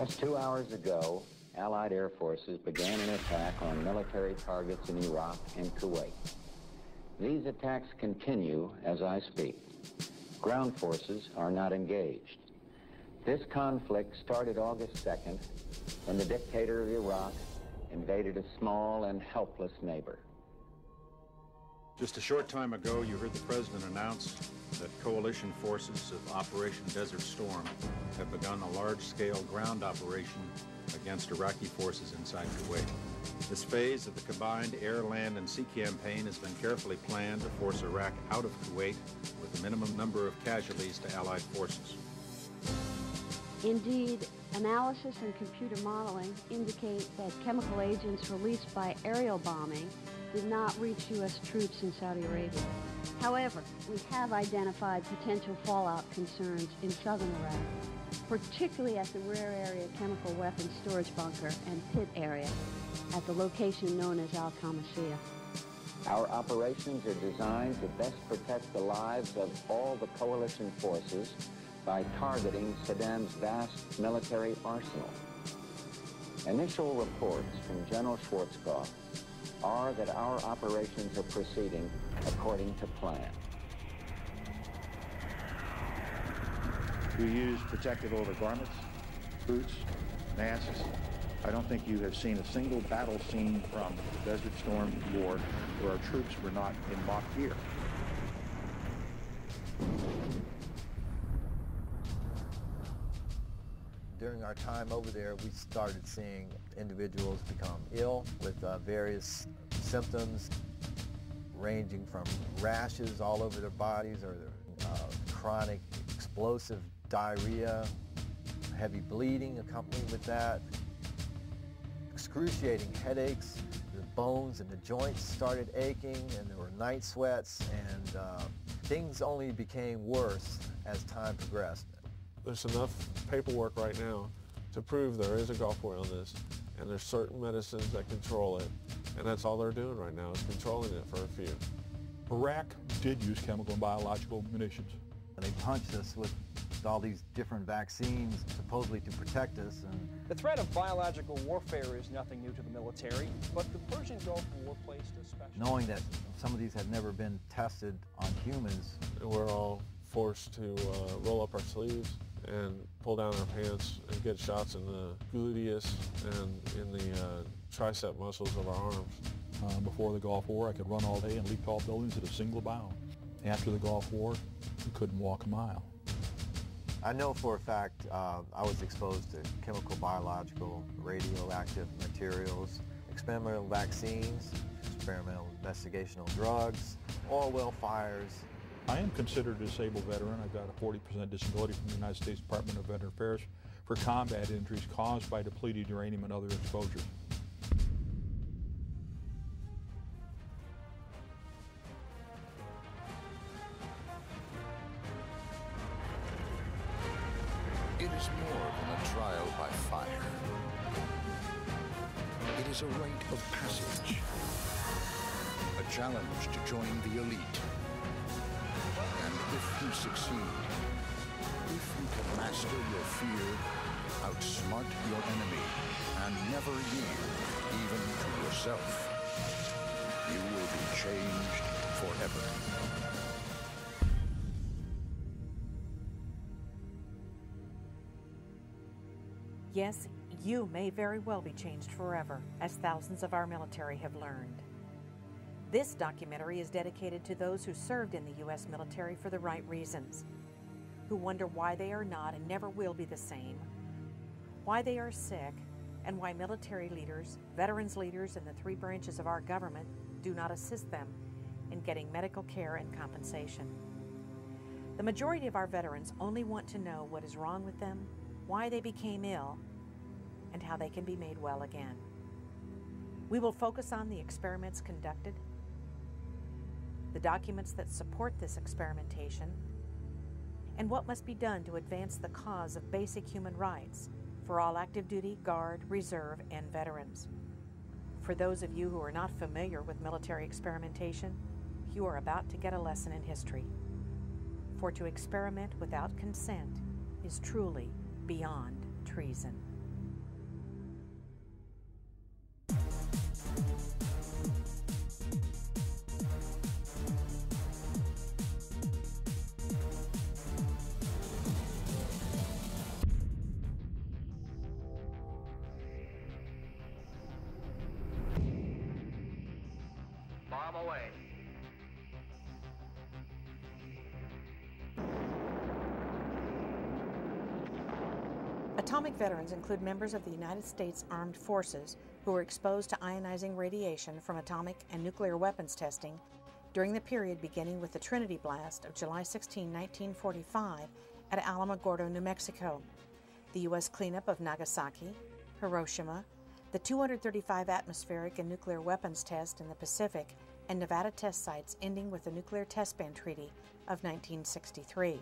Just 2 hours ago, Allied air forces began an attack on military targets in Iraq and Kuwait. These attacks continue as I speak. Ground forces are not engaged. This conflict started August 2nd when the dictator of Iraq invaded a small and helpless neighbor. Just a short time ago, you heard the President announce that coalition forces of Operation Desert Storm have begun a large-scale ground operation against Iraqi forces inside Kuwait. This phase of the combined air, land, and sea campaign has been carefully planned to force Iraq out of Kuwait with a minimum number of casualties to Allied forces. Indeed, analysis and computer modeling indicate that chemical agents released by aerial bombing did not reach U.S. troops in Saudi Arabia. However, we have identified potential fallout concerns in southern Iraq, particularly at the Rare Area Chemical Weapons Storage Bunker and pit area at the location known as Al-Qamishiyah. Our operations are designed to best protect the lives of all the coalition forces by targeting Saddam's vast military arsenal. Initial reports from General Schwarzkopf are that our operations are proceeding according to plan. We use protective overgarments, boots, masks. I don't think you have seen a single battle scene from the Desert Storm War where our troops were not in mock gear. During our time over there, we started seeing individuals become ill with various symptoms ranging from rashes all over their bodies or chronic explosive diarrhea, heavy bleeding accompanied with that, excruciating headaches, the bones and the joints started aching, and there were night sweats, and things only became worse as time progressed. There's enough paperwork right now to prove there is a Gulf War illness, and there's certain medicines that control it, and that's all they're doing right now is controlling it for a few. Iraq did use chemical and biological munitions. They punched us with all these different vaccines supposedly to protect us. And the threat of biological warfare is nothing new to the military, but the Persian Gulf War placed a special... Knowing that some of these had never been tested on humans. We're all forced to roll up our sleeves and pull down our pants and get shots in the gluteus and in the tricep muscles of our arms. Before the Gulf War, I could run all day and leap tall buildings at a single bound. After the Gulf War, we couldn't walk a mile. I know for a fact I was exposed to chemical, biological, radioactive materials, experimental vaccines, experimental investigational drugs, oil well fires. I am considered a disabled veteran. I've got a 40% disability from the United States Department of Veteran Affairs for combat injuries caused by depleted uranium and other exposures. It is more than a trial by fire. It is a rite of passage, a challenge to join the elite. And if you succeed, if you can master your fear, outsmart your enemy, and never yield even to yourself, you will be changed forever. Yes, you may very well be changed forever, as thousands of our military have learned. This documentary is dedicated to those who served in the U.S. military for the right reasons, who wonder why they are not and never will be the same, why they are sick, and why military leaders, veterans leaders, and the three branches of our government do not assist them in getting medical care and compensation. The majority of our veterans only want to know what is wrong with them, why they became ill, and how they can be made well again. We will focus on the experiments conducted, the documents that support this experimentation, and what must be done to advance the cause of basic human rights for all active duty, guard, reserve, and veterans. For those of you who are not familiar with military experimentation, you are about to get a lesson in history. For to experiment without consent is truly beyond treason. bomb away. Atomic veterans include members of the United States Armed Forces who were exposed to ionizing radiation from atomic and nuclear weapons testing during the period beginning with the Trinity blast of July 16, 1945 at Alamogordo, New Mexico, the U.S. cleanup of Nagasaki, Hiroshima, the 235 atmospheric and nuclear weapons test in the Pacific, and Nevada test sites ending with the Nuclear Test Ban Treaty of 1963.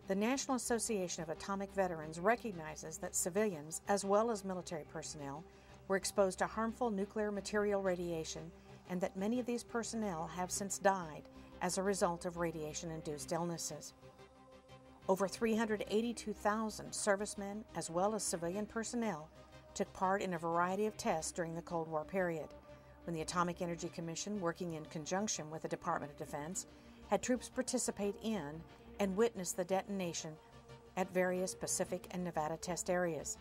The National Association of Atomic Veterans recognizes that civilians, as well as military personnel, were exposed to harmful nuclear material radiation, and that many of these personnel have since died as a result of radiation-induced illnesses. Over 382,000 servicemen, as well as civilian personnel, took part in a variety of tests during the Cold War period, when the Atomic Energy Commission, working in conjunction with the Department of Defense, had troops participate in and witness the detonation at various Pacific and Nevada test areas.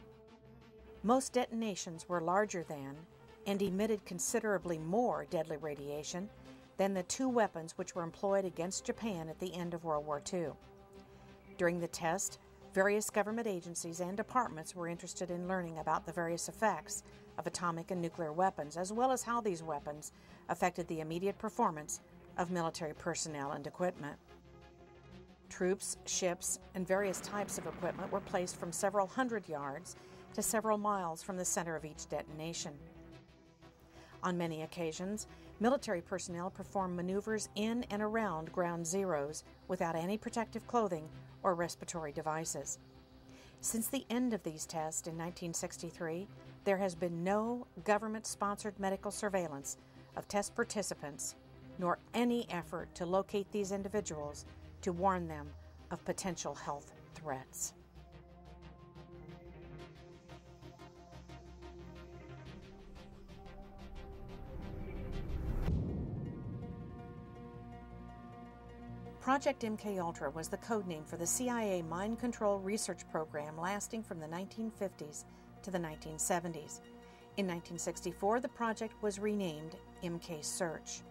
Most detonations were larger than and emitted considerably more deadly radiation than the two weapons which were employed against Japan at the end of World War II. During the test, various government agencies and departments were interested in learning about the various effects of atomic and nuclear weapons, as well as how these weapons affected the immediate performance of military personnel and equipment. Troops, ships, and various types of equipment were placed from several hundred yards to several miles from the center of each detonation. On many occasions, military personnel performed maneuvers in and around ground zeros without any protective clothing or respiratory devices. Since the end of these tests in 1963, there has been no government-sponsored medical surveillance of test participants, nor any effort to locate these individuals to warn them of potential health threats. Project MKUltra was the codename for the CIA mind control research program lasting from the 1950s to the 1970s. In 1964, the project was renamed MK Search.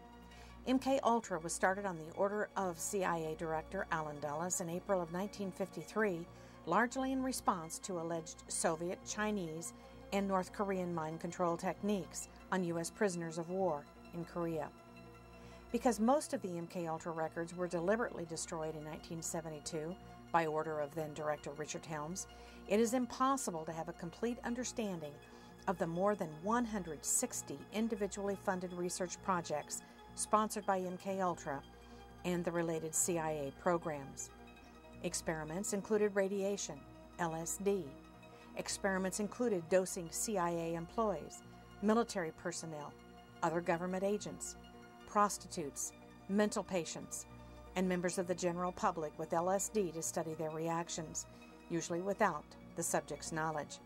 MKUltra was started on the order of CIA Director Allen Dulles in April of 1953, largely in response to alleged Soviet, Chinese, and North Korean mind control techniques on U.S. prisoners of war in Korea. Because most of the MKUltra records were deliberately destroyed in 1972 by order of then-Director Richard Helms, it is impossible to have a complete understanding of the more than 160 individually funded research projects sponsored by MKUltra and the related CIA programs. Experiments included radiation, LSD. Experiments included dosing CIA employees, military personnel, other government agents, prostitutes, mental patients, and members of the general public with LSD to study their reactions, usually without the subject's knowledge.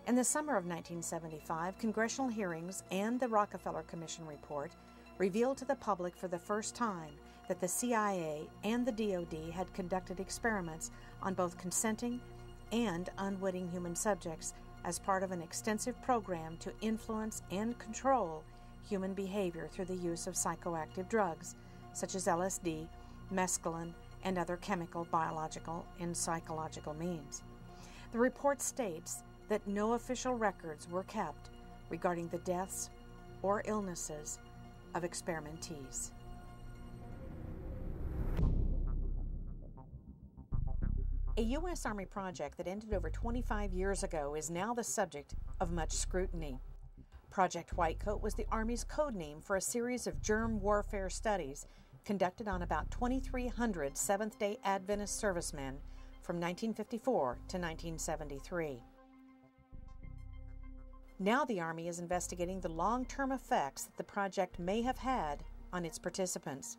In the summer of 1975, congressional hearings and the Rockefeller Commission report revealed to the public for the first time that the CIA and the DoD had conducted experiments on both consenting and unwitting human subjects as part of an extensive program to influence and control human behavior through the use of psychoactive drugs such as LSD, mescaline, and other chemical, biological, and psychological means. The report states that no official records were kept regarding the deaths or illnesses of experimentees. A U.S. Army project that ended over 25 years ago is now the subject of much scrutiny. Project Whitecoat was the Army's code name for a series of germ warfare studies conducted on about 2,300 Seventh-day Adventist servicemen from 1954 to 1973. Now the Army is investigating the long-term effects that the project may have had on its participants.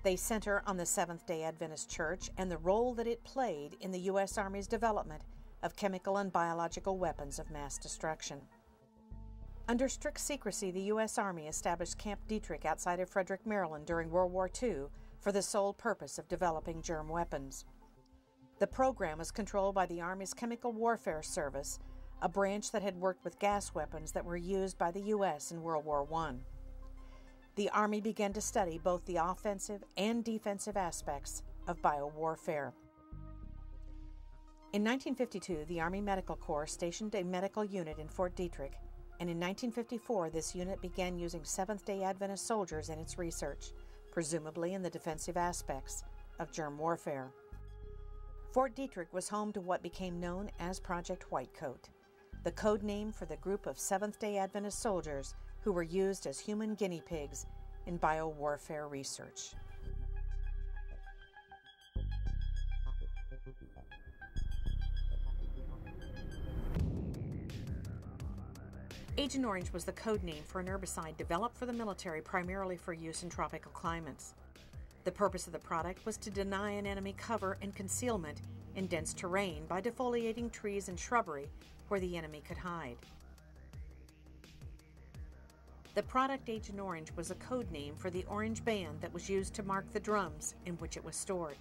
They center on the Seventh-day Adventist Church and the role that it played in the U.S. Army's development of chemical and biological weapons of mass destruction. Under strict secrecy, the U.S. Army established Camp Detrick outside of Frederick, Maryland during World War II for the sole purpose of developing germ weapons. The program was controlled by the Army's Chemical Warfare Service, a branch that had worked with gas weapons that were used by the U.S. in World War I. the Army began to study both the offensive and defensive aspects of biowarfare. In 1952, the Army Medical Corps stationed a medical unit in Fort Detrick, and in 1954, this unit began using Seventh-day Adventist soldiers in its research, presumably in the defensive aspects of germ warfare. Fort Detrick was home to what became known as Project Whitecoat, the code name for the group of Seventh-day Adventist soldiers who were used as human guinea pigs in biowarfare research. Agent Orange was the code name for an herbicide developed for the military primarily for use in tropical climates. The purpose of the product was to deny an enemy cover and concealment in dense terrain by defoliating trees and shrubbery where the enemy could hide. The product Agent Orange was a code name for the orange band that was used to mark the drums in which it was stored.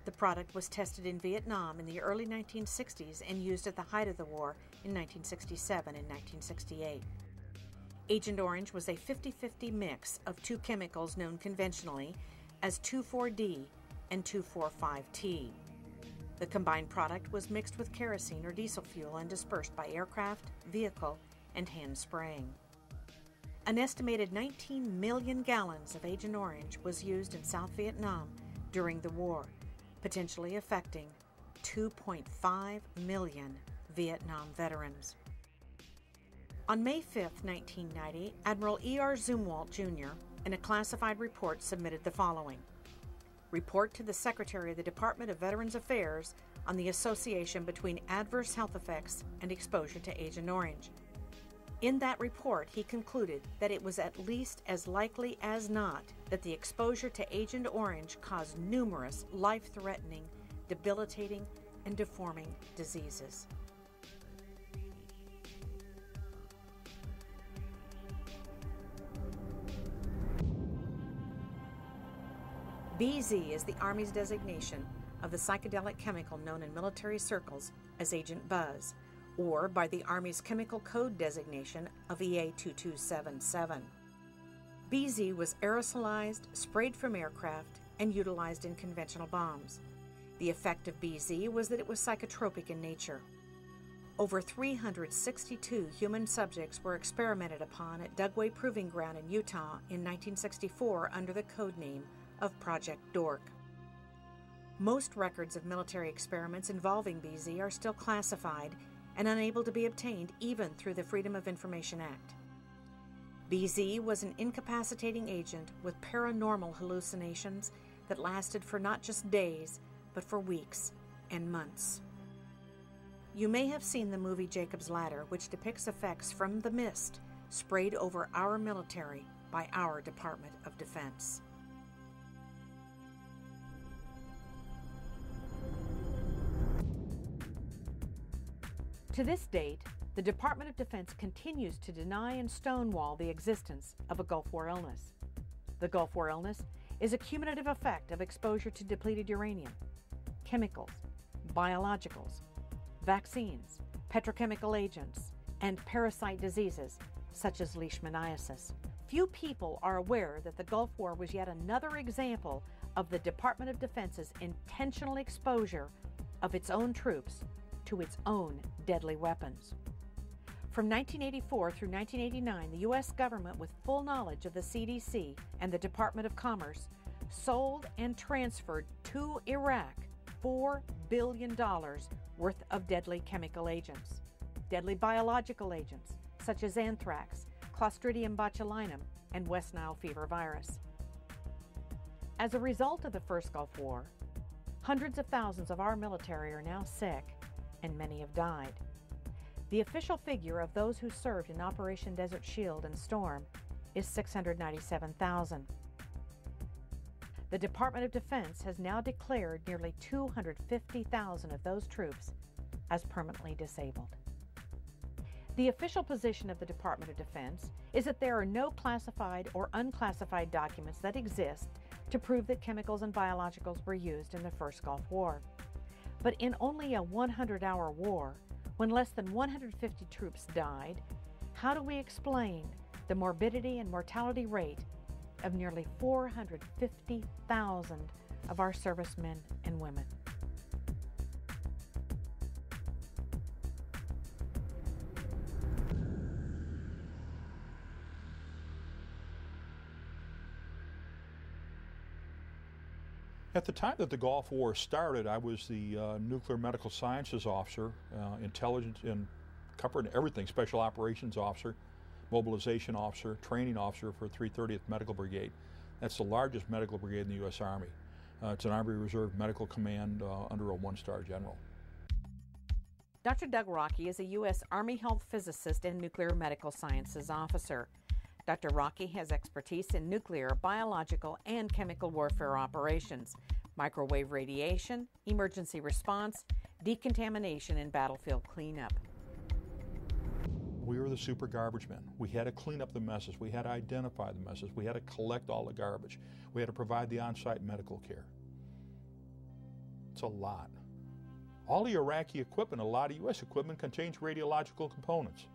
The product was tested in Vietnam in the early 1960s and used at the height of the war in 1967 and 1968. Agent Orange was a 50-50 mix of two chemicals known conventionally as 2,4-D and 2,4,5-T. The combined product was mixed with kerosene or diesel fuel and dispersed by aircraft, vehicle, and hand spraying. An estimated 19 million gallons of Agent Orange was used in South Vietnam during the war, potentially affecting 2.5 million Vietnam veterans. On May 5, 1990, Admiral E.R. Zumwalt, Jr., in a classified report submitted the following: Report to the Secretary of the Department of Veterans Affairs on the association between adverse health effects and exposure to Agent Orange. In that report, he concluded that it was at least as likely as not that the exposure to Agent Orange caused numerous life-threatening, debilitating, and deforming diseases. BZ is the Army's designation of the psychedelic chemical known in military circles as Agent Buzz, or by the Army's chemical code designation of EA-2277. BZ was aerosolized, sprayed from aircraft, and utilized in conventional bombs. The effect of BZ was that it was psychotropic in nature. Over 362 human subjects were experimented upon at Dugway Proving Ground in Utah in 1964 under the code name of Project Dork. Most records of military experiments involving BZ are still classified and unable to be obtained even through the Freedom of Information Act. BZ was an incapacitating agent with paranormal hallucinations that lasted for not just days, but for weeks and months. You may have seen the movie Jacob's Ladder, which depicts effects from the mist sprayed over our military by our Department of Defense. To this date, the Department of Defense continues to deny and stonewall the existence of a Gulf War illness. The Gulf War illness is a cumulative effect of exposure to depleted uranium, chemicals, biologicals, vaccines, petrochemical agents, and parasite diseases such as leishmaniasis. Few people are aware that the Gulf War was yet another example of the Department of Defense's intentional exposure of its own troops to its own deadly weapons. From 1984 through 1989, the U.S. government, with full knowledge of the CDC and the Department of Commerce, sold and transferred to Iraq $4 billion worth of deadly chemical agents, deadly biological agents such as anthrax, Clostridium botulinum, and West Nile fever virus. As a result of the first Gulf War, hundreds of thousands of our military are now sick, and many have died. The official figure of those who served in Operation Desert Shield and Storm is 697,000. The Department of Defense has now declared nearly 250,000 of those troops as permanently disabled. The official position of the Department of Defense is that there are no classified or unclassified documents that exist to prove that chemicals and biologicals were used in the first Gulf War. But in only a 100-hour war, when less than 150 troops died, how do we explain the morbidity and mortality rate of nearly 450,000 of our servicemen and women. At the time that the Gulf War started, I was the nuclear medical sciences officer, intelligence, and covered everything, special operations officer, mobilization officer, training officer for 330th Medical Brigade. That's the largest medical brigade in the U.S. Army. It's an Army Reserve Medical Command under a one-star general. Dr. Doug Rocky is a U.S. Army Health Physicist and Nuclear Medical Sciences Officer. Dr. Rocky has expertise in nuclear, biological, and chemical warfare operations, microwave radiation, emergency response, decontamination, and battlefield cleanup. We were the super garbage men. We had to clean up the messes. We had to identify the messes. We had to collect all the garbage. We had to provide the on-site medical care. It's a lot. All the Iraqi equipment, a lot of U.S. equipment, contains radiological components.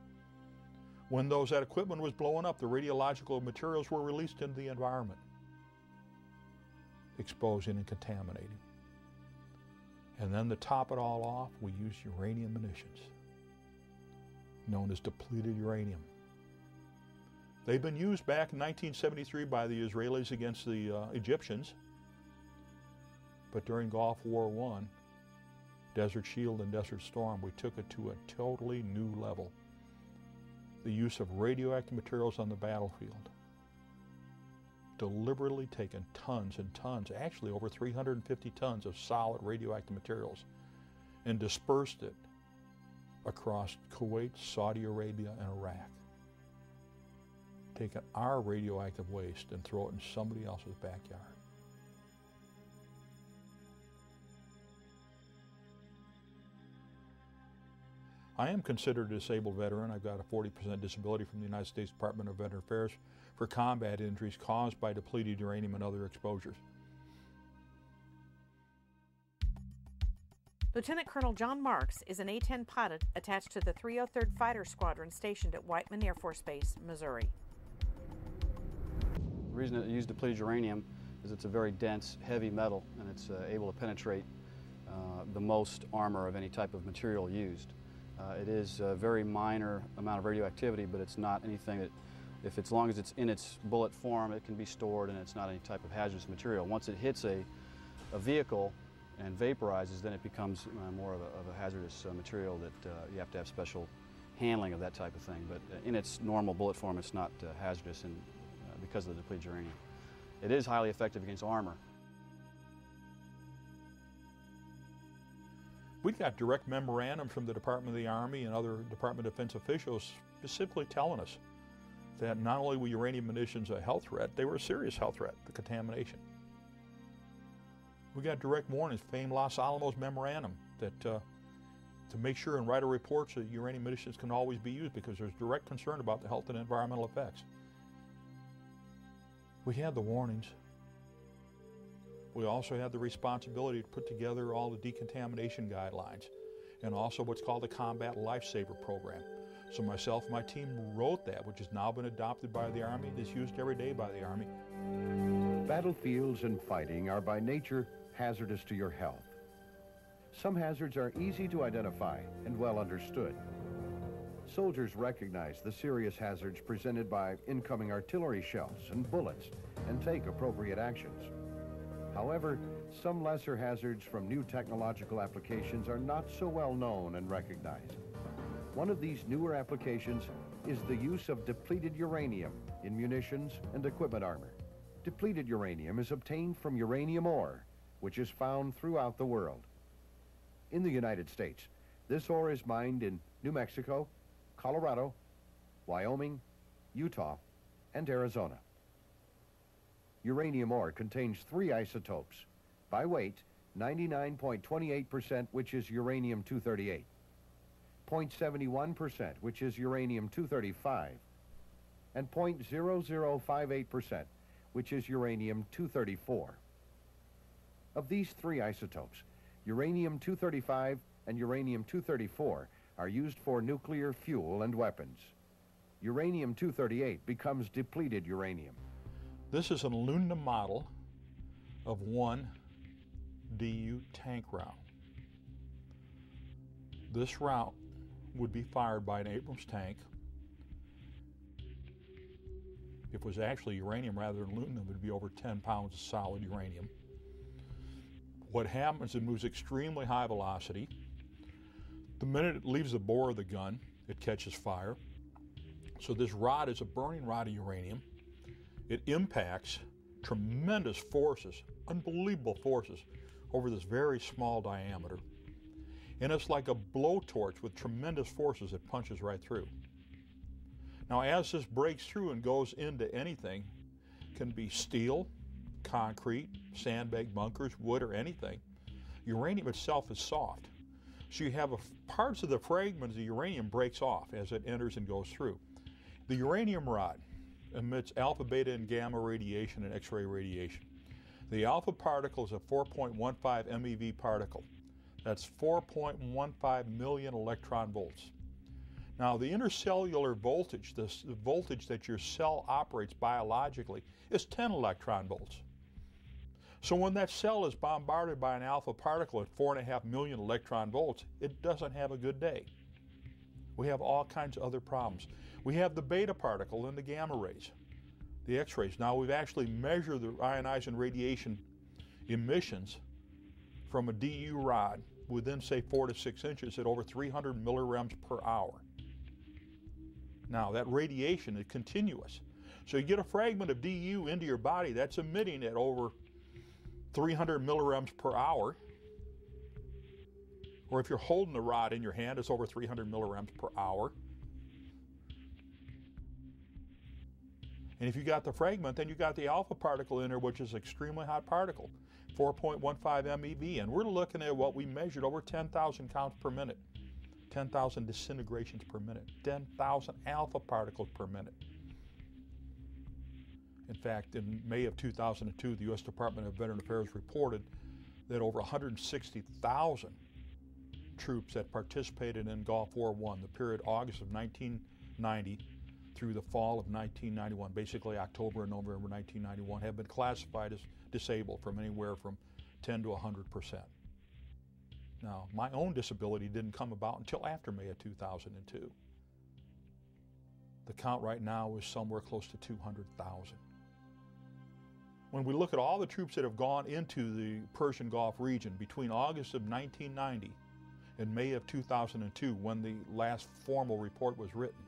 When that equipment was blowing up, the radiological materials were released into the environment, exposing and contaminating. And then to top it all off, we used uranium munitions, known as depleted uranium. They've been used back in 1973 by the Israelis against the Egyptians, but during Gulf War I, Desert Shield and Desert Storm, we took it to a totally new level. The use of radioactive materials on the battlefield. Deliberately taken tons and tons, actually over 350 tons of solid radioactive materials, and dispersed it across Kuwait, Saudi Arabia, and Iraq. Taking our radioactive waste and throw it in somebody else's backyard. I am considered a disabled veteran. I've got a 40% disability from the United States Department of Veteran Affairs for combat injuries caused by depleted uranium and other exposures. Lieutenant Colonel John Marks is an A-10 pilot attached to the 303rd Fighter Squadron stationed at Whiteman Air Force Base, Missouri. The reason that I use depleted uranium is it's a very dense, heavy metal, and it's able to penetrate the most armor of any type of material used. It is a very minor amount of radioactivity, but it's not anything that, as long as it's in its bullet form, it can be stored, and it's not any type of hazardous material. Once it hits a vehicle and vaporizes, then it becomes more of a hazardous material that you have to have special handling of that type of thing. But in its normal bullet form, it's not hazardous because of the depleted uranium. It is highly effective against armor. We got direct memorandum from the Department of the Army and other Department of Defense officials specifically telling us that not only were uranium munitions a health threat, they were a serious health threat, the contamination. We got direct warnings, famed Los Alamos memorandum, that to make sure and write a report so that uranium munitions can always be used because there's direct concern about the health and environmental effects. We had the warnings. We also had the responsibility to put together all the decontamination guidelines and also what's called the Combat Lifesaver Program. So myself and my team wrote that, which has now been adopted by the Army and is used every day by the Army. Battlefields and fighting are by nature hazardous to your health. Some hazards are easy to identify and well understood. Soldiers recognize the serious hazards presented by incoming artillery shells and bullets and take appropriate actions. However, some lesser hazards from new technological applications are not so well known and recognized. One of these newer applications is the use of depleted uranium in munitions and equipment armor. Depleted uranium is obtained from uranium ore, which is found throughout the world. In the United States, this ore is mined in New Mexico, Colorado, Wyoming, Utah, and Arizona. Uranium ore contains 3 isotopes. By weight, 99.28%, which is uranium-238, 0.71%, which is uranium-235, and 0.0058%, which is uranium-234. Of these 3 isotopes, uranium-235 and uranium-234 are used for nuclear fuel and weapons. Uranium-238 becomes depleted uranium. This is an aluminum model of one DU tank round. This round would be fired by an Abrams tank. If it was actually uranium rather than aluminum, it would be over 10 pounds of solid uranium. What happens, it moves extremely high velocity. The minute it leaves the bore of the gun, it catches fire. So this rod is a burning rod of uranium. It impacts tremendous forces, unbelievable forces, over this very small diameter. And it's like a blowtorch with tremendous forces that punches right through. Now, as this breaks through and goes into anything, it can be steel, concrete, sandbag bunkers, wood, or anything. Uranium itself is soft. So you have parts of the fragments of uranium breaks off as it enters and goes through. The uranium rod emits alpha, beta, and gamma radiation and X-ray radiation. The alpha particle is a 4.15 MeV particle. That's 4.15 million electron volts. Now, the intercellular voltage, the voltage that your cell operates biologically, is 10 electron volts. So when that cell is bombarded by an alpha particle at 4.5 million electron volts, it doesn't have a good day. We have all kinds of other problems. We have the beta particle and the gamma rays, the X-rays. Now, we've actually measured the ionizing radiation emissions from a DU rod within, say, 4 to 6 inches at over 300 millirems per hour. Now, that radiation is continuous. So you get a fragment of DU into your body that's emitting at over 300 millirems per hour. Or if you're holding the rod in your hand, it's over 300 millirems per hour. And if you got the fragment, then you got the alpha particle in there, which is an extremely hot particle, 4.15 MeV. And we're looking at what we measured over 10,000 counts per minute, 10,000 disintegrations per minute, 10,000 alpha particles per minute. In fact, in May of 2002, the U.S. Department of Veteran Affairs reported that over 160,000 troops that participated in Gulf War I, the period August of 1990 through the fall of 1991, basically October and November 1991, have been classified as disabled from anywhere from 10 to 100%. Now, my own disability didn't come about until after May of 2002. The count right now is somewhere close to 200,000. When we look at all the troops that have gone into the Persian Gulf region between August of 1990 and May of 2002, when the last formal report was written,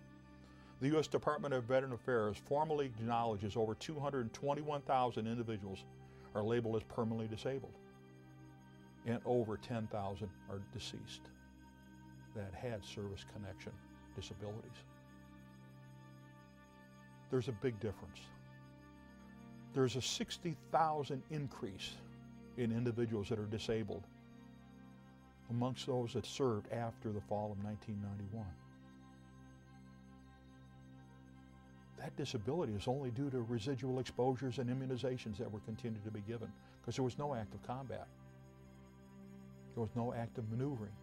the U.S. Department of Veteran Affairs formally acknowledges over 221,000 individuals are labeled as permanently disabled, and over 10,000 are deceased that had service connection disabilities. There's a big difference. There's a 60,000 increase in individuals that are disabled amongst those that served after the fall of 1991. That disability is only due to residual exposures and immunizations that were continued to be given, because there was no active combat. There was no active maneuvering.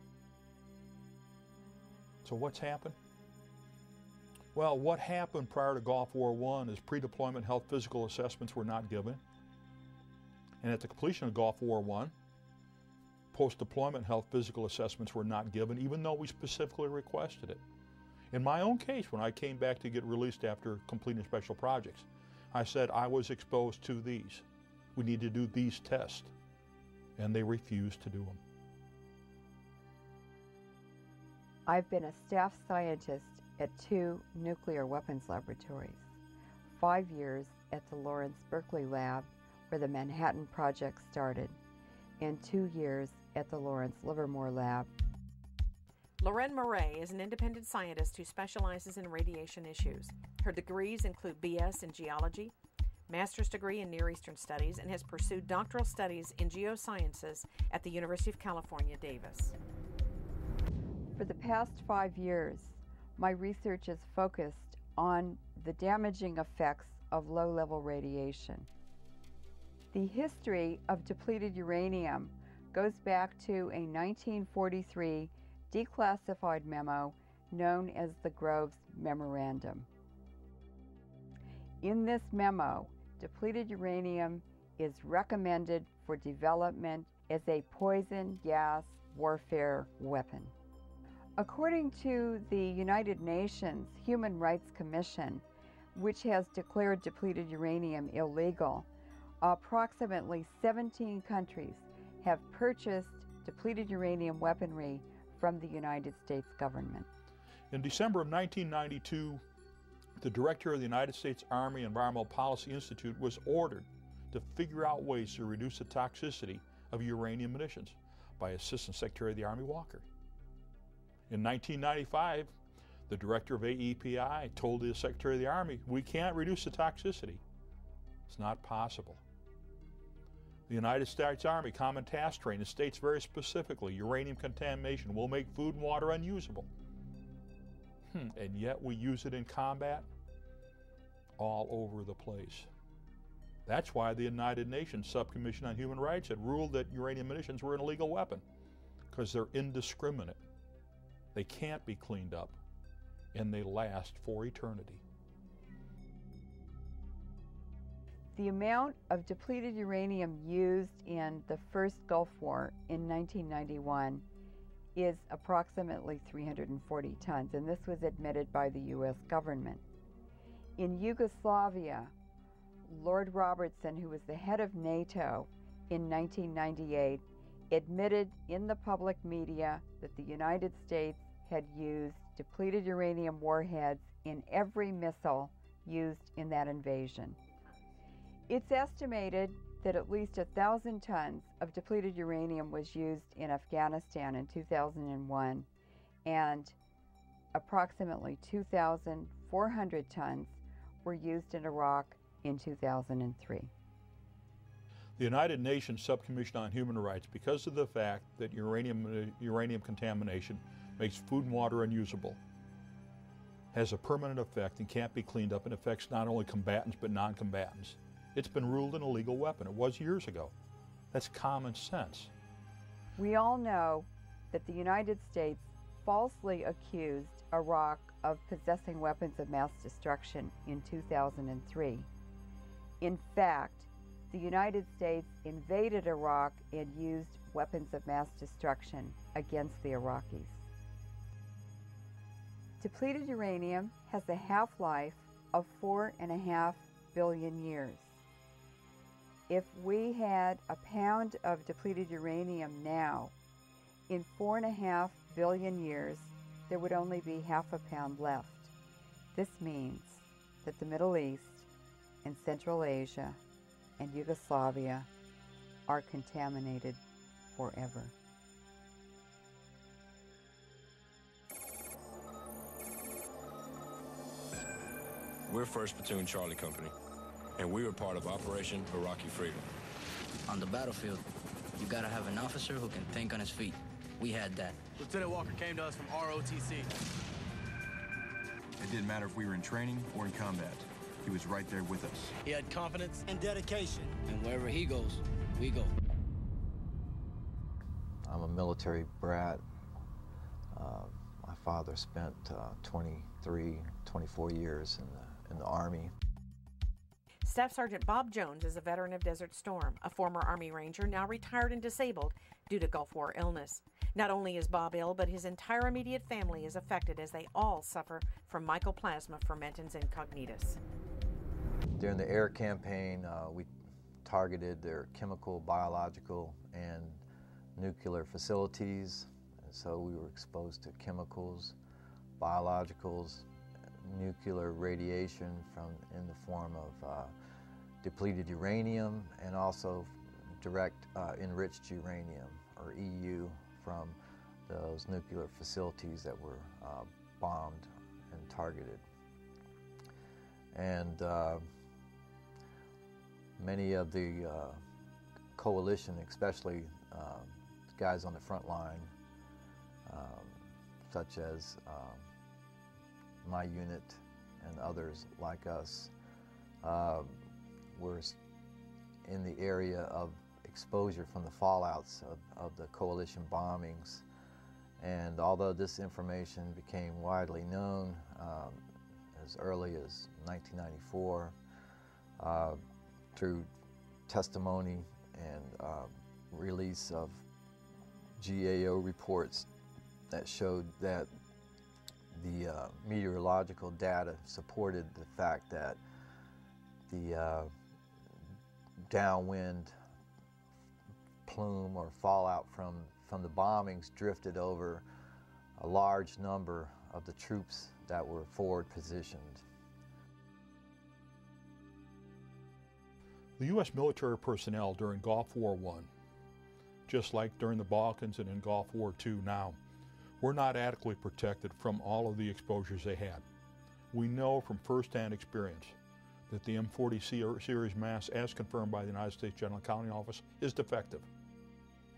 So what's happened? Well, what happened prior to Gulf War I is pre-deployment health physical assessments were not given. And at the completion of Gulf War I, post-deployment health physical assessments were not given, even though we specifically requested it. In my own case, when I came back to get released after completing special projects, I said I was exposed to these. We need to do these tests. And they refused to do them. I've been a staff scientist at 2 nuclear weapons laboratories, 5 years at the Lawrence Berkeley Lab, where the Manhattan Project started, and 2 years at the Lawrence Livermore Lab. Lorraine Murray is an independent scientist who specializes in radiation issues. Her degrees include BS in geology, master's degree in Near Eastern Studies, and has pursued doctoral studies in geosciences at the University of California, Davis. For the past 5 years, my research is focused on the damaging effects of low-level radiation. The history of depleted uranium goes back to a 1943 declassified memo known as the Groves Memorandum. In this memo, depleted uranium is recommended for development as a poison gas warfare weapon. According to the United Nations Human Rights Commission, which has declared depleted uranium illegal, approximately 17 countries have purchased depleted uranium weaponry from the United States government. In December of 1992, the director of the United States Army Environmental Policy Institute was ordered to figure out ways to reduce the toxicity of uranium munitions by Assistant Secretary of the Army Walker. In 1995, the director of AEPI told the Secretary of the Army, "We can't reduce the toxicity. It's not possible." The United States Army Common Task Training states very specifically, uranium contamination will make food and water unusable. And yet we use it in combat all over the place. That's why the United Nations Subcommission on Human Rights had ruled that uranium munitions were an illegal weapon, because they're indiscriminate. They can't be cleaned up, and they last for eternity. The amount of depleted uranium used in the first Gulf War in 1991 is approximately 340 tons, and this was admitted by the U.S. government. In Yugoslavia, Lord Robertson, who was the head of NATO in 1998, admitted in the public media that the United States had used depleted uranium warheads in every missile used in that invasion. It's estimated that at least 1,000 tons of depleted uranium was used in Afghanistan in 2001, and approximately 2,400 tons were used in Iraq in 2003. The United Nations Subcommission on Human Rights, because of the fact that uranium contamination makes food and water unusable, has a permanent effect and can't be cleaned up and affects not only combatants but non-combatants. It's been ruled an illegal weapon. It was years ago. That's common sense. We all know that the United States falsely accused Iraq of possessing weapons of mass destruction in 2003. In fact, the United States invaded Iraq and used weapons of mass destruction against the Iraqis. Depleted uranium has a half-life of 4.5 billion years. If we had a pound of depleted uranium now, in 4.5 billion years, there would only be half a pound left. This means that the Middle East and Central Asia and Yugoslavia are contaminated forever. We're 1st Platoon Charlie Company, and we were part of Operation Iraqi Freedom. On the battlefield, you gotta have an officer who can think on his feet. We had that. Lieutenant Walker came to us from ROTC. It didn't matter if we were in training or in combat. He was right there with us. He had confidence and dedication. And wherever he goes, we go. I'm a military brat. My father spent 24 years in the Army. Staff Sergeant Bob Jones is a veteran of Desert Storm, a former Army Ranger now retired and disabled due to Gulf War illness. Not only is Bob ill, but his entire immediate family is affected as they all suffer from mycoplasma fermentans incognitus. During the air campaign, we targeted their chemical, biological, and nuclear facilities. And so we were exposed to chemicals, biologicals, nuclear radiation in the form of depleted uranium and also direct enriched uranium, or EU, from those nuclear facilities that were bombed and targeted. And many of the coalition, especially guys on the front line, such as my unit and others like us, were in the area of exposure from the fallouts of the coalition bombings. And although this information became widely known as early as 1994, through testimony and release of GAO reports that showed that the meteorological data supported the fact that the downwind plume or fallout from the bombings drifted over a large number of the troops that were forward positioned. The U.S. military personnel during Gulf War I, just like during the Balkans and in Gulf War II now, were not adequately protected from all of the exposures they had. We know from first-hand experience that the M40 series mask, as confirmed by the United States General Accounting Office, is defective.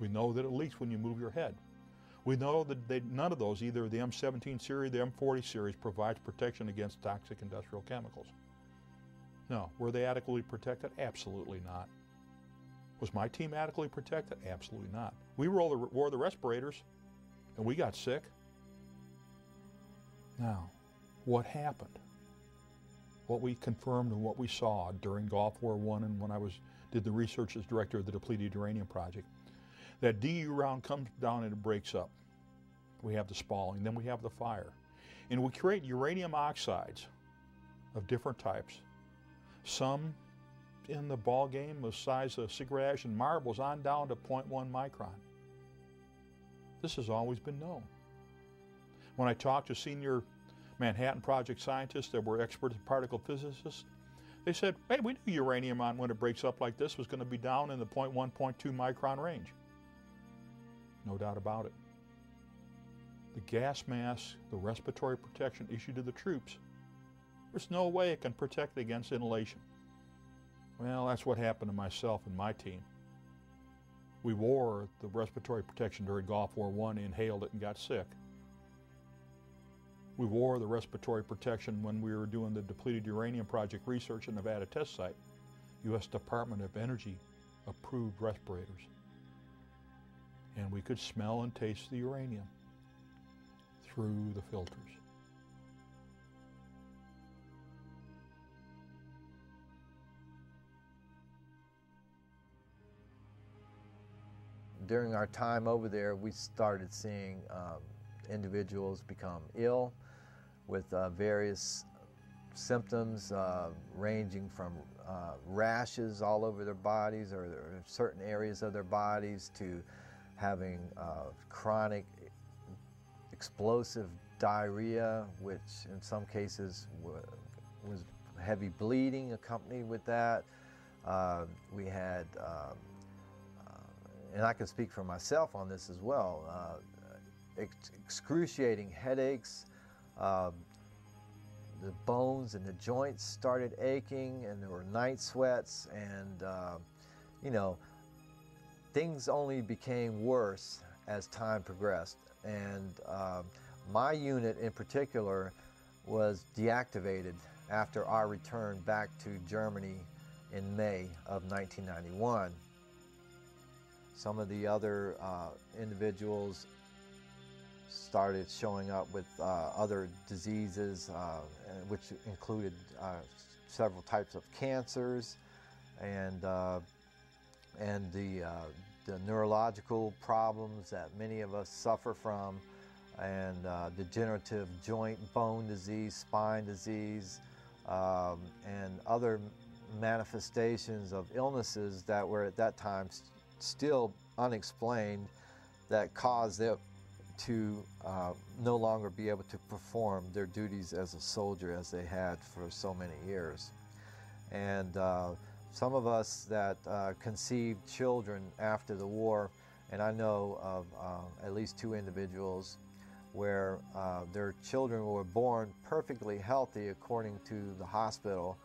We know that it leaks when you move your head. We know that none of those, either the M17 series or the M40 series, provides protection against toxic industrial chemicals. No. Were they adequately protected? Absolutely not. Was my team adequately protected? Absolutely not. We wore the respirators, and we got sick. Now, what happened? What we confirmed and what we saw during Gulf War I and when I did the research as director of the depleted uranium project, that DU round comes down and it breaks up. We have the spalling, then we have the fire. And we create uranium oxides of different types. Some in the ball game the size of cigarette ash and marbles on down to 0.1 micron. This has always been known. When I talked to senior Manhattan Project scientists that were experts in particle physicists, they said, hey, we knew uranium when it breaks up like this was going to be down in the 0.1, 0.2 micron range. No doubt about it. The gas mask, the respiratory protection issued to the troops, there's no way it can protect against inhalation. Well, that's what happened to myself and my team. We wore the respiratory protection during Gulf War I, inhaled it and got sick. We wore the respiratory protection when we were doing the depleted uranium project research at Nevada test site. U.S. Department of Energy approved respirators. And we could smell and taste the uranium through the filters. During our time over there, we started seeing individuals become ill with various symptoms ranging from rashes all over their bodies or certain areas of their bodies to having chronic explosive diarrhea, which in some cases was heavy bleeding accompanied with that. We had, and I can speak for myself on this as well, excruciating headaches. The bones and the joints started aching, and there were night sweats, and you know, things only became worse as time progressed. And my unit in particular was deactivated after our return back to Germany in May of 1991. Some of the other individuals started showing up with other diseases, which included several types of cancers, and the neurological problems that many of us suffer from, and degenerative joint bone disease, spine disease, and other manifestations of illnesses that were at that time still unexplained, that caused them to no longer be able to perform their duties as a soldier as they had for so many years. And some of us that conceived children after the war, and I know of at least 2 individuals where their children were born perfectly healthy according to the hospital,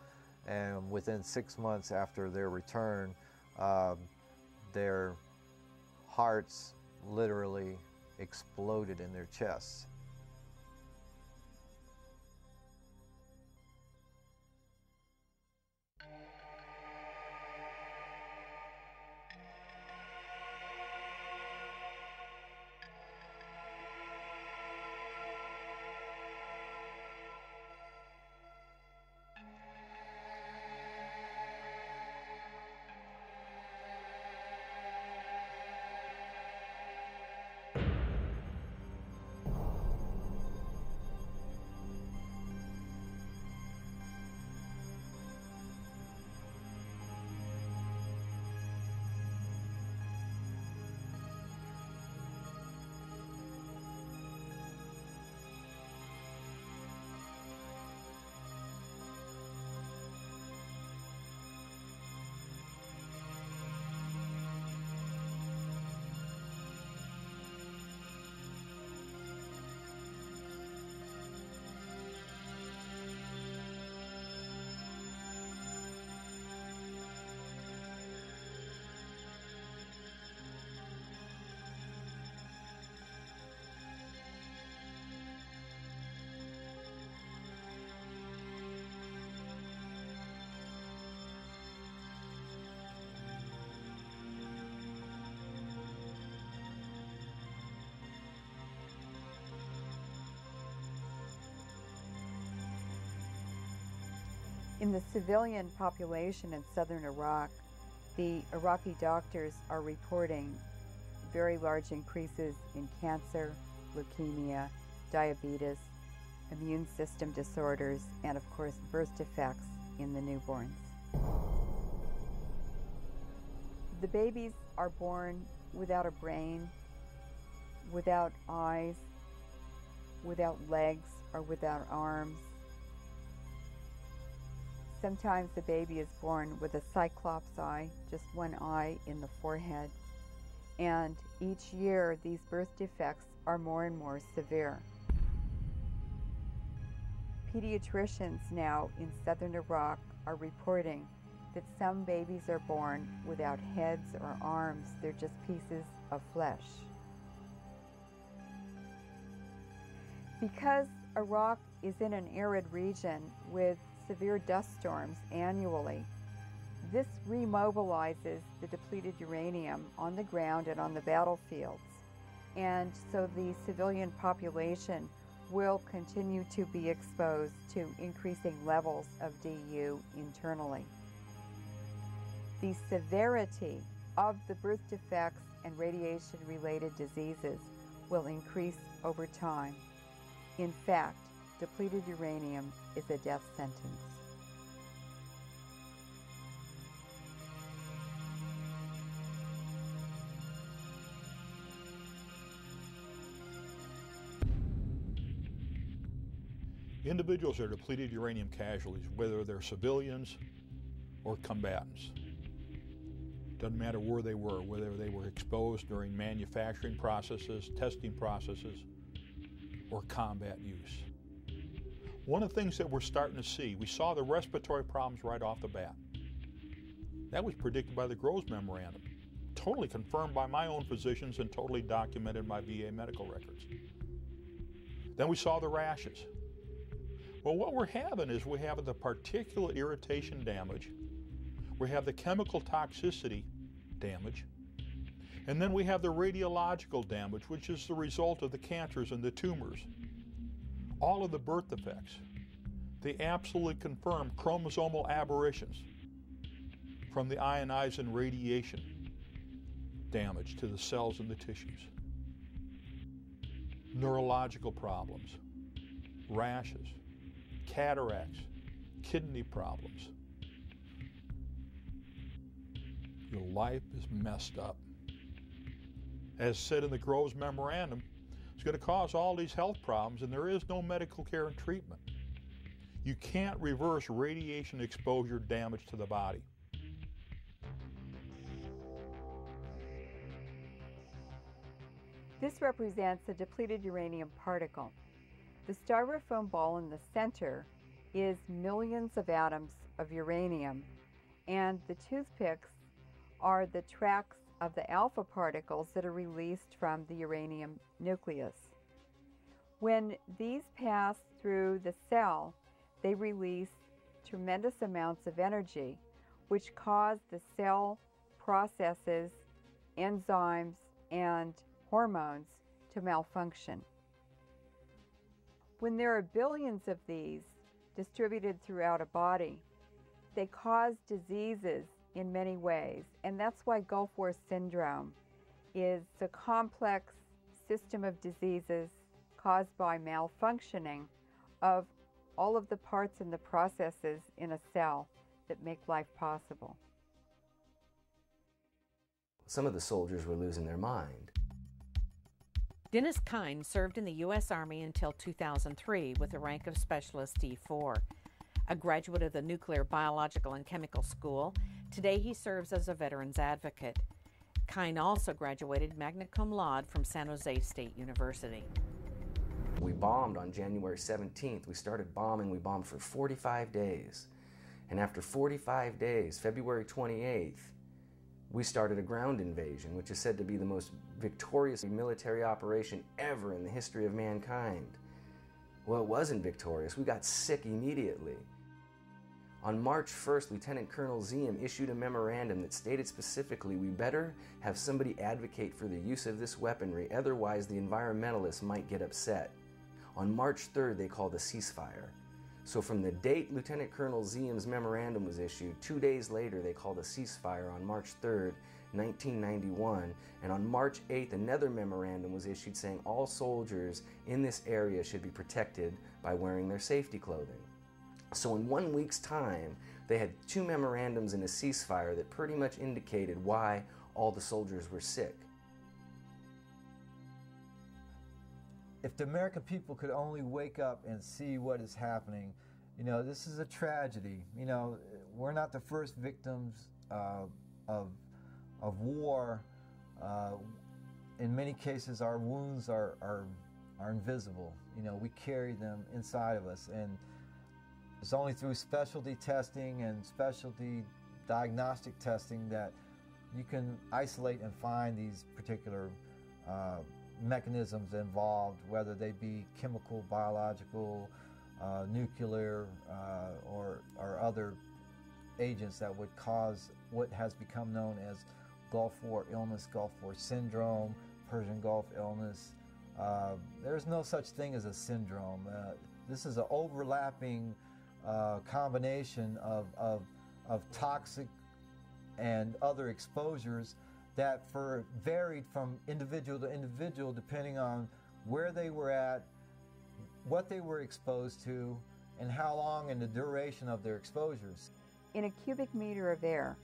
and within 6 months after their return, their hearts literally exploded in their chests. In the civilian population in southern Iraq, the Iraqi doctors are reporting very large increases in cancer, leukemia, diabetes, immune system disorders, and of course birth defects in the newborns. The babies are born without a brain, without eyes, without legs, or without arms. Sometimes the baby is born with a cyclops eye, just one eye in the forehead. And each year, these birth defects are more and more severe. Pediatricians now in southern Iraq are reporting that some babies are born without heads or arms. They're just pieces of flesh. Because Iraq is in an arid region with severe dust storms annually, this remobilizes the depleted uranium on the ground and on the battlefields. And so the civilian population will continue to be exposed to increasing levels of DU internally. The severity of the birth defects and radiation-related diseases will increase over time. In fact, depleted uranium is a death sentence. Individuals are depleted uranium casualties, whether they're civilians or combatants. Doesn't matter where they were, whether they were exposed during manufacturing processes, testing processes, or combat use. One of the things that we're starting to see, we saw the respiratory problems right off the bat. That was predicted by the Groves Memorandum, totally confirmed by my own physicians and totally documented in my VA medical records. Then we saw the rashes. Well, what we're having is we have the particulate irritation damage, we have the chemical toxicity damage, and then we have the radiological damage, which is the result of the cancers and the tumors. All of the birth defects, they absolutely confirm chromosomal aberrations from the ionizing radiation damage to the cells and the tissues. Neurological problems, rashes, cataracts, kidney problems. Your life is messed up. As said in the Groves Memorandum, it's going to cause all these health problems, and there is no medical care and treatment. You can't reverse radiation exposure damage to the body. This represents a depleted uranium particle. The styrofoam ball in the center is millions of atoms of uranium, and the toothpicks are the tracks of the alpha particles that are released from the uranium nucleus. When these pass through the cell, they release tremendous amounts of energy, which cause the cell processes, enzymes, and hormones to malfunction. When there are billions of these distributed throughout a body, they cause diseases in many ways, and that's why Gulf War syndrome is a complex system of diseases caused by malfunctioning of all of the parts and the processes in a cell that make life possible. Some of the soldiers were losing their mind. Dennis Kine served in the U.S. Army until 2003 with the rank of Specialist D4. A graduate of the Nuclear, Biological, and Chemical School, today he serves as a veterans advocate. Kine also graduated magna cum laude from San Jose State University. We bombed on January 17th. We started bombing. We bombed for 45 days. And after 45 days, February 28th, we started a ground invasion, which is said to be the most victorious military operation ever in the history of mankind. Well, it wasn't victorious. We got sick immediately. On March 1st, Lieutenant Colonel Ziem issued a memorandum that stated specifically, we better have somebody advocate for the use of this weaponry, otherwise the environmentalists might get upset. On March 3rd, they called a ceasefire. So from the date Lieutenant Colonel Ziem's memorandum was issued, 2 days later they called a ceasefire on March 3rd, 1991, and on March 8th another memorandum was issued saying all soldiers in this area should be protected by wearing their safety clothing. So in 1 week's time, they had 2 memorandums and a ceasefire that pretty much indicated why all the soldiers were sick. If the American people could only wake up and see what is happening, you know, this is a tragedy. You know, we're not the first victims of war. In many cases, our wounds are invisible. You know, we carry them inside of us, and it's only through specialty testing and specialty diagnostic testing that you can isolate and find these particular mechanisms involved, whether they be chemical, biological, nuclear, or other agents that would cause what has become known as Gulf War illness, Gulf War syndrome, Persian Gulf illness. There's no such thing as a syndrome. This is an overlapping combination of toxic and other exposures that varied from individual to individual depending on where they were at, what they were exposed to, and how long and the duration of their exposures. In a cubic meter of air,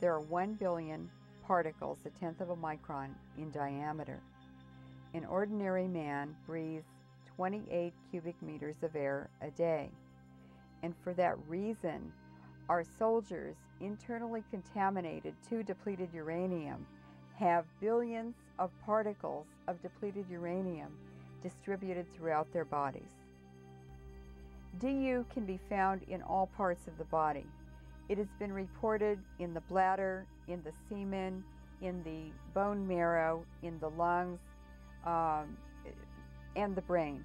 there are 1 billion particles, a tenth of a micron, in diameter. An ordinary man breathes 28 cubic meters of air a day. And for that reason, our soldiers, internally contaminated to depleted uranium, have billions of particles of depleted uranium distributed throughout their bodies. DU can be found in all parts of the body. It has been reported in the bladder, in the semen, in the bone marrow, in the lungs, and the brain.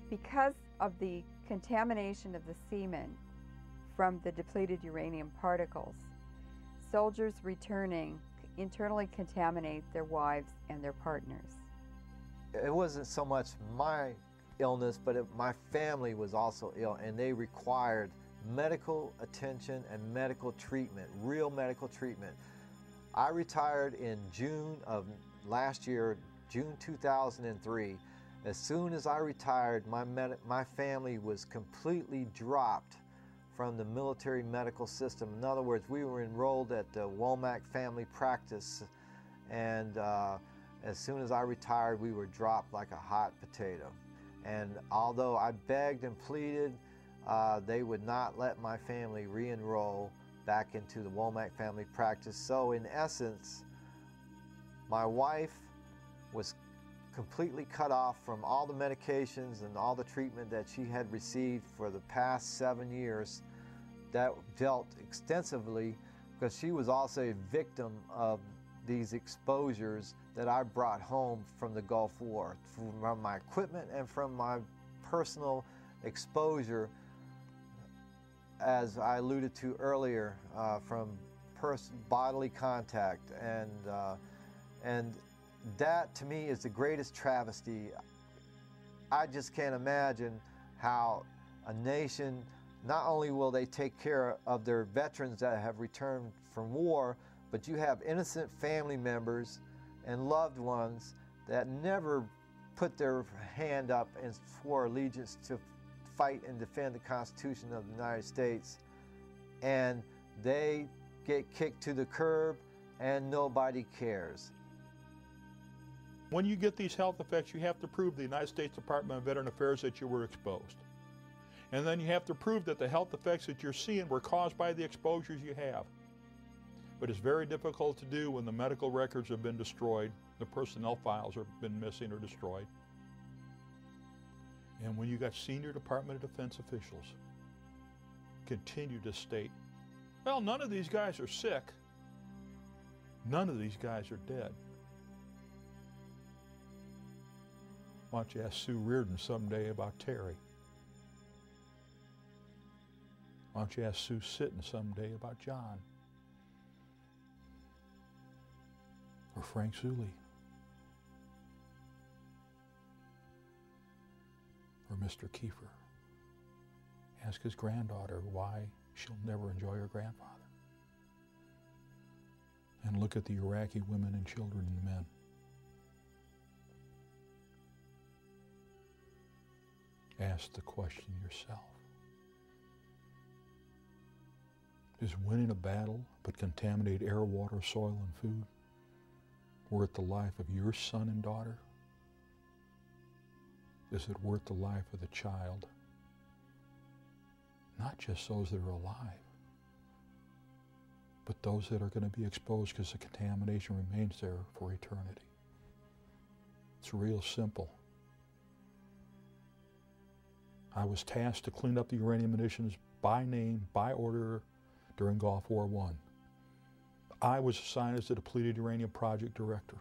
Because of the contamination of the semen from the depleted uranium particles, soldiers returning internally contaminate their wives and their partners. It wasn't so much my illness, but my family was also ill, and they required medical attention and medical treatment, real medical treatment. I retired in June of last year, June 2003. As soon as I retired, my family was completely dropped from the military medical system. In other words, we were enrolled at the Womack Family Practice, and as soon as I retired, we were dropped like a hot potato. And although I begged and pleaded, they would not let my family re-enroll back into the Womack Family Practice. So in essence, my wife was completely cut off from all the medications and all the treatment that she had received for the past 7 years that dealt extensively, because she was also a victim of these exposures that I brought home from the Gulf War, from my equipment and from my personal exposure, as I alluded to earlier, from bodily contact, and that to me is the greatest travesty. I just can't imagine how a nation, not only will they take care of their veterans that have returned from war, but you have innocent family members and loved ones that never put their hand up and swore allegiance to fight and defend the Constitution of the United States, and they get kicked to the curb and nobody cares. When you get these health effects, you have to prove to the United States Department of Veteran Affairs that you were exposed. And then you have to prove that the health effects that you're seeing were caused by the exposures you have. But it's very difficult to do when the medical records have been destroyed, the personnel files have been missing or destroyed. And when you got senior Department of Defense officials continue to state, well, none of these guys are sick. None of these guys are dead. Why don't you ask Sue Reardon someday about Terry? Why don't you ask Sue Sitten someday about John? Or Frank Zuley? Or Mr. Kiefer. Ask his granddaughter why she'll never enjoy her grandfather. And look at the Iraqi women and children and men. Ask the question yourself. Is winning a battle but contaminate air, water, soil, and food worth the life of your son and daughter? Is it worth the life of the child? Not just those that are alive, but those that are going to be exposed because the contamination remains there for eternity. It's real simple. I was tasked to clean up the uranium munitions by name, by order, during Gulf War I. I was assigned as the depleted uranium project director.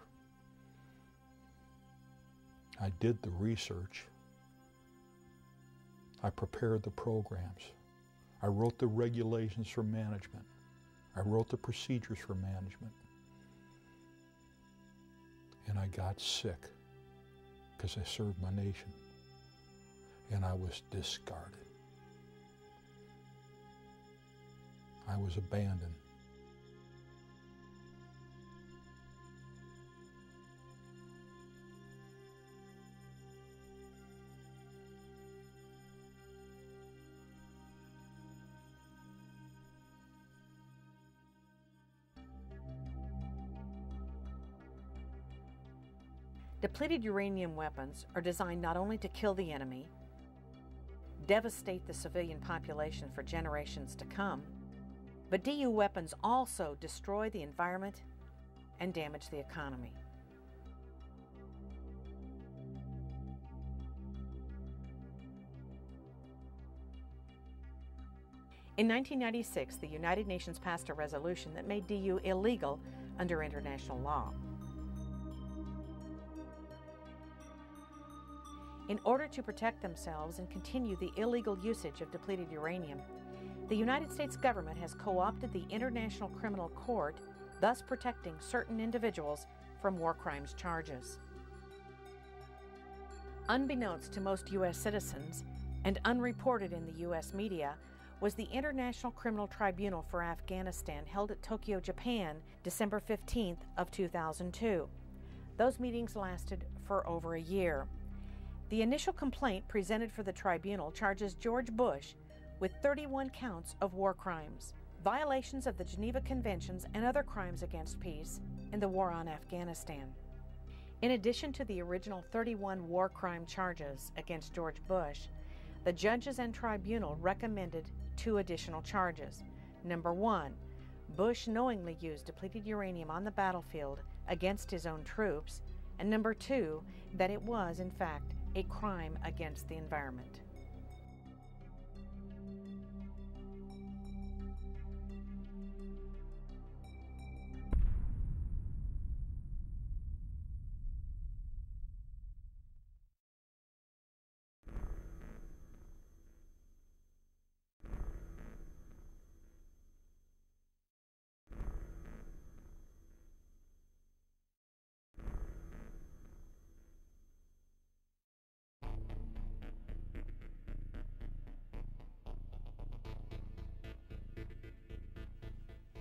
I did the research. I prepared the programs. I wrote the regulations for management. I wrote the procedures for management. And I got sick because I served my nation. And I was discarded. I was abandoned. Depleted uranium weapons are designed not only to kill the enemy, devastate the civilian population for generations to come, but DU weapons also destroy the environment and damage the economy. In 1996, the United Nations passed a resolution that made DU illegal under international law. In order to protect themselves and continue the illegal usage of depleted uranium, the United States government has co-opted the International Criminal Court, thus protecting certain individuals from war crimes charges. Unbeknownst to most U.S. citizens and unreported in the U.S. media was the International Criminal Tribunal for Afghanistan held at Tokyo, Japan, December 15th of 2002. Those meetings lasted for over a year. The initial complaint presented for the tribunal charges George Bush with 31 counts of war crimes, violations of the Geneva Conventions and other crimes against peace in the war on Afghanistan. In addition to the original 31 war crime charges against George Bush, the judges and tribunal recommended 2 additional charges. Number 1, Bush knowingly used depleted uranium on the battlefield against his own troops, and number 2, that it was, in fact, a crime against the environment.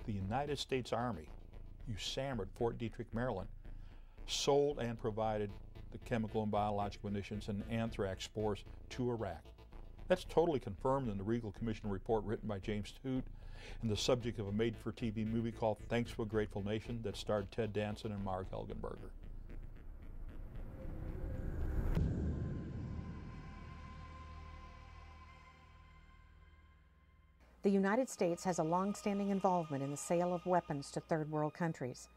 The United States Army, USAMR at Fort Detrick, Maryland, sold and provided the chemical and biological munitions and anthrax spores to Iraq. That's totally confirmed in the Regal Commission report written by James Toot and the subject of a made-for-TV movie called Thanks to a Grateful Nation that starred Ted Danson and Mark Helgenberger. The United States has a long-standing involvement in the sale of weapons to third world countries.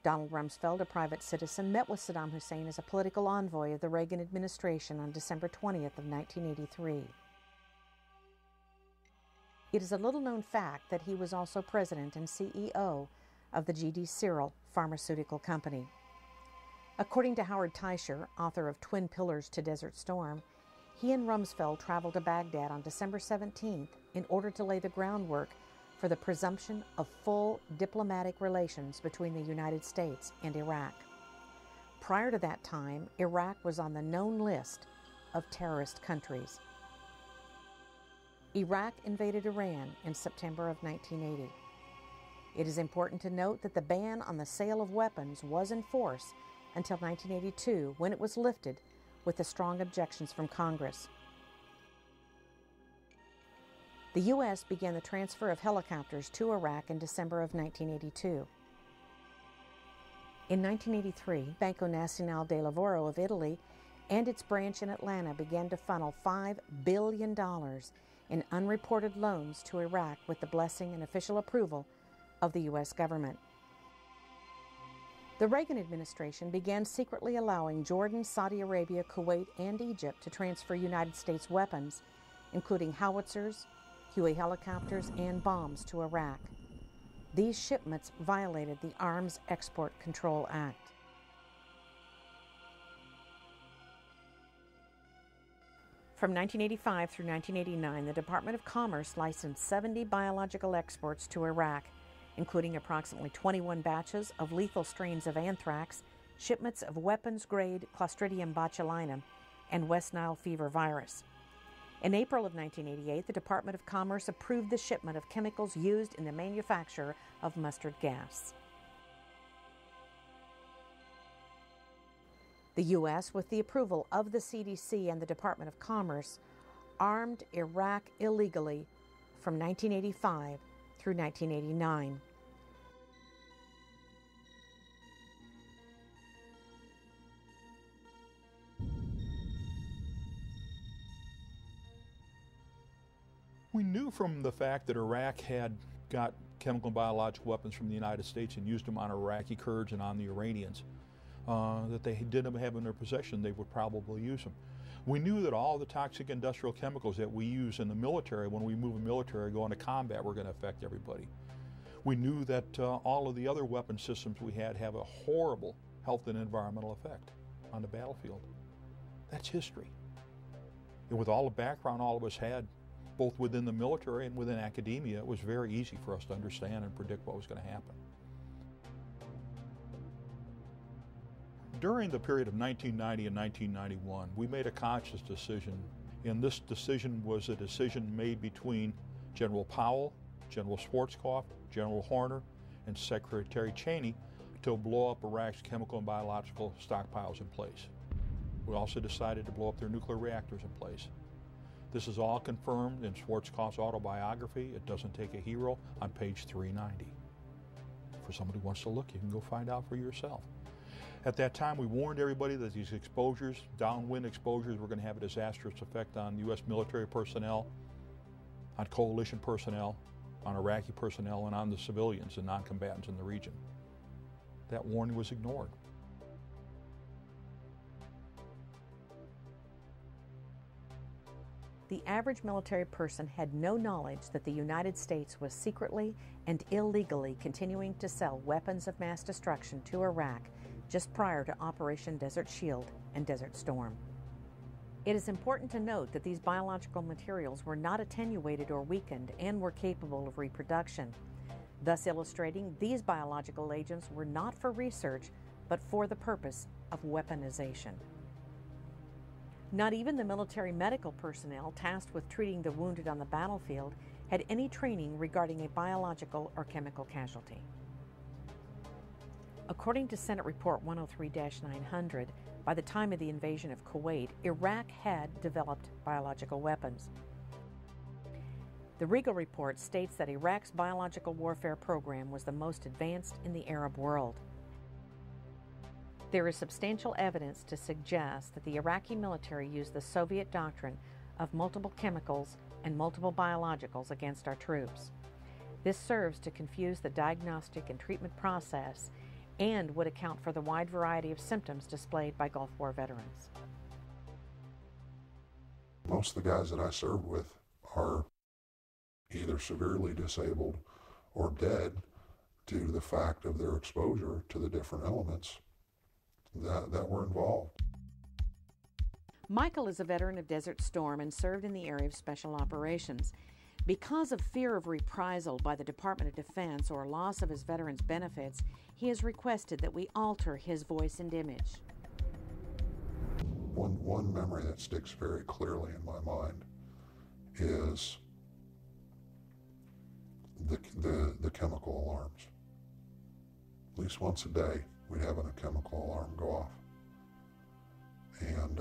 Donald Rumsfeld, a private citizen, met with Saddam Hussein as a political envoy of the Reagan administration on December 20th of 1983. It is a little-known fact that he was also president and CEO of the G.D. Cyril Pharmaceutical Company. According to Howard Teicher, author of Twin Pillars to Desert Storm, he and Rumsfeld traveled to Baghdad on December 17th in order to lay the groundwork for for the presumption of full diplomatic relations between the United States and Iraq. Prior to that time, Iraq was on the known list of terrorist countries. Iraq invaded Iran in September of 1980. It is important to note that the ban on the sale of weapons was in force until 1982, when it was lifted with the strong objections from Congress. The U.S. began the transfer of helicopters to Iraq in December of 1982. In 1983, Banco Nazionale del Lavoro of Italy and its branch in Atlanta began to funnel $5 billion in unreported loans to Iraq with the blessing and official approval of the U.S. government. The Reagan administration began secretly allowing Jordan, Saudi Arabia, Kuwait, and Egypt to transfer United States weapons, including howitzers, Huey helicopters, and bombs to Iraq. These shipments violated the Arms Export Control Act. From 1985 through 1989, the Department of Commerce licensed 70 biological exports to Iraq, including approximately 21 batches of lethal strains of anthrax, shipments of weapons-grade Clostridium botulinum, and West Nile fever virus. In April of 1988, the Department of Commerce approved the shipment of chemicals used in the manufacture of mustard gas. The U.S., with the approval of the CDC and the Department of Commerce, armed Iraq illegally from 1985 through 1989. We knew from the fact that Iraq had got chemical and biological weapons from the United States and used them on Iraqi Kurds and on the Iranians, that they didn't have in their possession, they would probably use them. We knew that all the toxic industrial chemicals that we use in the military, when we move the military, go into combat, were going to affect everybody. We knew that all of the other weapon systems we had have a horrible health and environmental effect on the battlefield. That's history. And with all the background all of us had, both within the military and within academia, it was very easy for us to understand and predict what was going to happen. During the period of 1990 and 1991, we made a conscious decision, and this decision was a decision made between General Powell, General Schwarzkopf, General Horner, and Secretary Cheney to blow up Iraq's chemical and biological stockpiles in place. We also decided to blow up their nuclear reactors in place. This is all confirmed in Schwarzkopf's autobiography, It Doesn't Take a Hero, on page 390. For somebody who wants to look, you can go find out for yourself. At that time, we warned everybody that these exposures, downwind exposures, were going to have a disastrous effect on U.S. military personnel, on coalition personnel, on Iraqi personnel, and on the civilians and non-combatants in the region. That warning was ignored. The average military person had no knowledge that the United States was secretly and illegally continuing to sell weapons of mass destruction to Iraq just prior to Operation Desert Shield and Desert Storm. It is important to note that these biological materials were not attenuated or weakened and were capable of reproduction, thus illustrating these biological agents were not for research, but for the purpose of weaponization. Not even the military medical personnel tasked with treating the wounded on the battlefield had any training regarding a biological or chemical casualty. According to Senate Report 103-900, by the time of the invasion of Kuwait, Iraq had developed biological weapons. The Regal Report states that Iraq's biological warfare program was the most advanced in the Arab world. There is substantial evidence to suggest that the Iraqi military used the Soviet doctrine of multiple chemicals and multiple biologicals against our troops. This serves to confuse the diagnostic and treatment process and would account for the wide variety of symptoms displayed by Gulf War veterans. Most of the guys that I served with are either severely disabled or dead due to the fact of their exposure to the different elements that were involved. Michael is a veteran of Desert Storm and served in the area of special operations. Because of fear of reprisal by the Department of Defense or loss of his veterans' benefits, he has requested that we alter his voice and image. One memory that sticks very clearly in my mind is the chemical alarms. At least once a day, we'd have a chemical alarm go off. And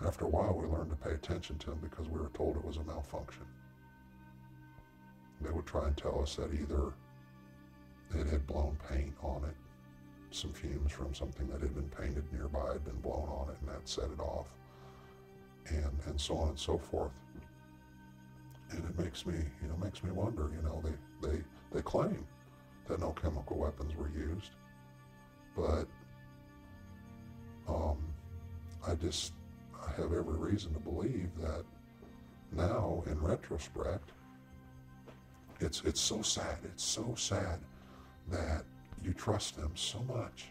after a while, we learned to pay attention to them because we were told it was a malfunction. They would try and tell us that either it had blown paint on it, some fumes from something that had been painted nearby had been blown on it, and that set it off, and so on and so forth. And it makes me wonder. They claim that no chemical weapons were used, but I have every reason to believe that now, in retrospect, it's so sad. It's so sad that you trust them so much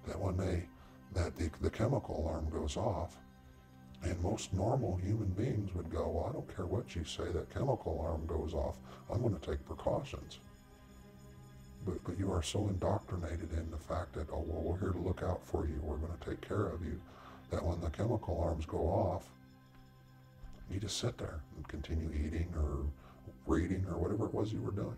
that when the chemical alarm goes off, and most normal human beings would go, well, I don't care what you say, that chemical alarm goes off, I'm going to take precautions. But you are so indoctrinated in the fact that, oh, well, we're here to look out for you, we're going to take care of you, that when the chemical alarms go off, you just sit there and continue eating or reading or whatever it was you were doing.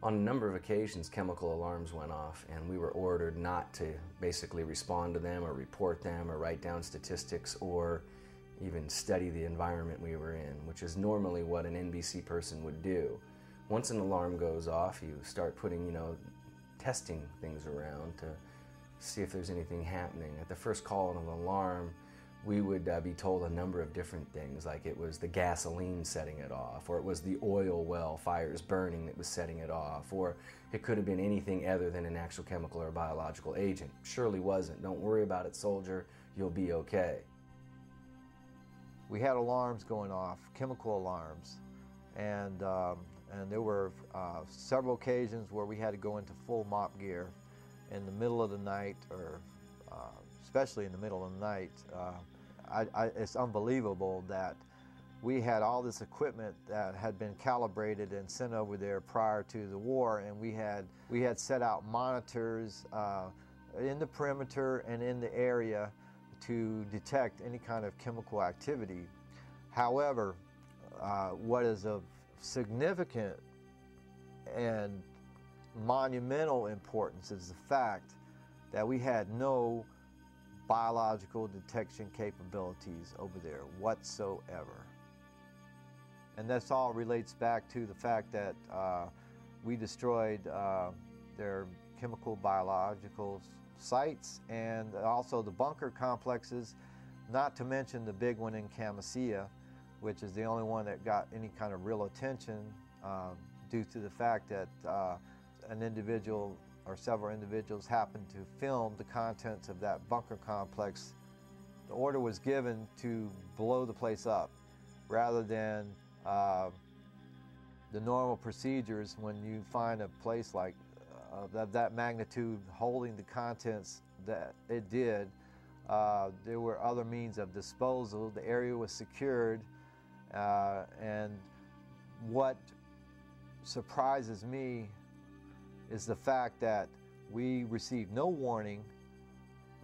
On a number of occasions, chemical alarms went off, and we were ordered not to basically respond to them or report them or write down statistics or even study the environment we were in, which is normally what an NBC person would do. Once an alarm goes off, you start putting, testing things around to see if there's anything happening. At the first call on an alarm, we would be told a number of different things, like it was the gasoline setting it off, or it was the oil well fires burning that was setting it off, or it could have been anything other than an actual chemical or biological agent. Surely wasn't. Don't worry about it, soldier. You'll be okay. We had alarms going off, chemical alarms, and there were several occasions where we had to go into full mop gear in the middle of the night, or especially in the middle of the night. It's unbelievable that we had all this equipment that had been calibrated and sent over there prior to the war, and we had set out monitors in the perimeter and in the area to detect any kind of chemical activity. However, what is of significant and monumental importance is the fact that we had no biological detection capabilities over there whatsoever. And this all relates back to the fact that we destroyed their chemical biological sites and also the bunker complexes, not to mention the big one in Camisea, which is the only one that got any kind of real attention due to the fact that an individual or several individuals happened to film the contents of that bunker complex. The order was given to blow the place up rather than the normal procedures when you find a place like of that magnitude holding the contents that it did. There were other means of disposal. The area was secured, and what surprises me is the fact that we received no warning.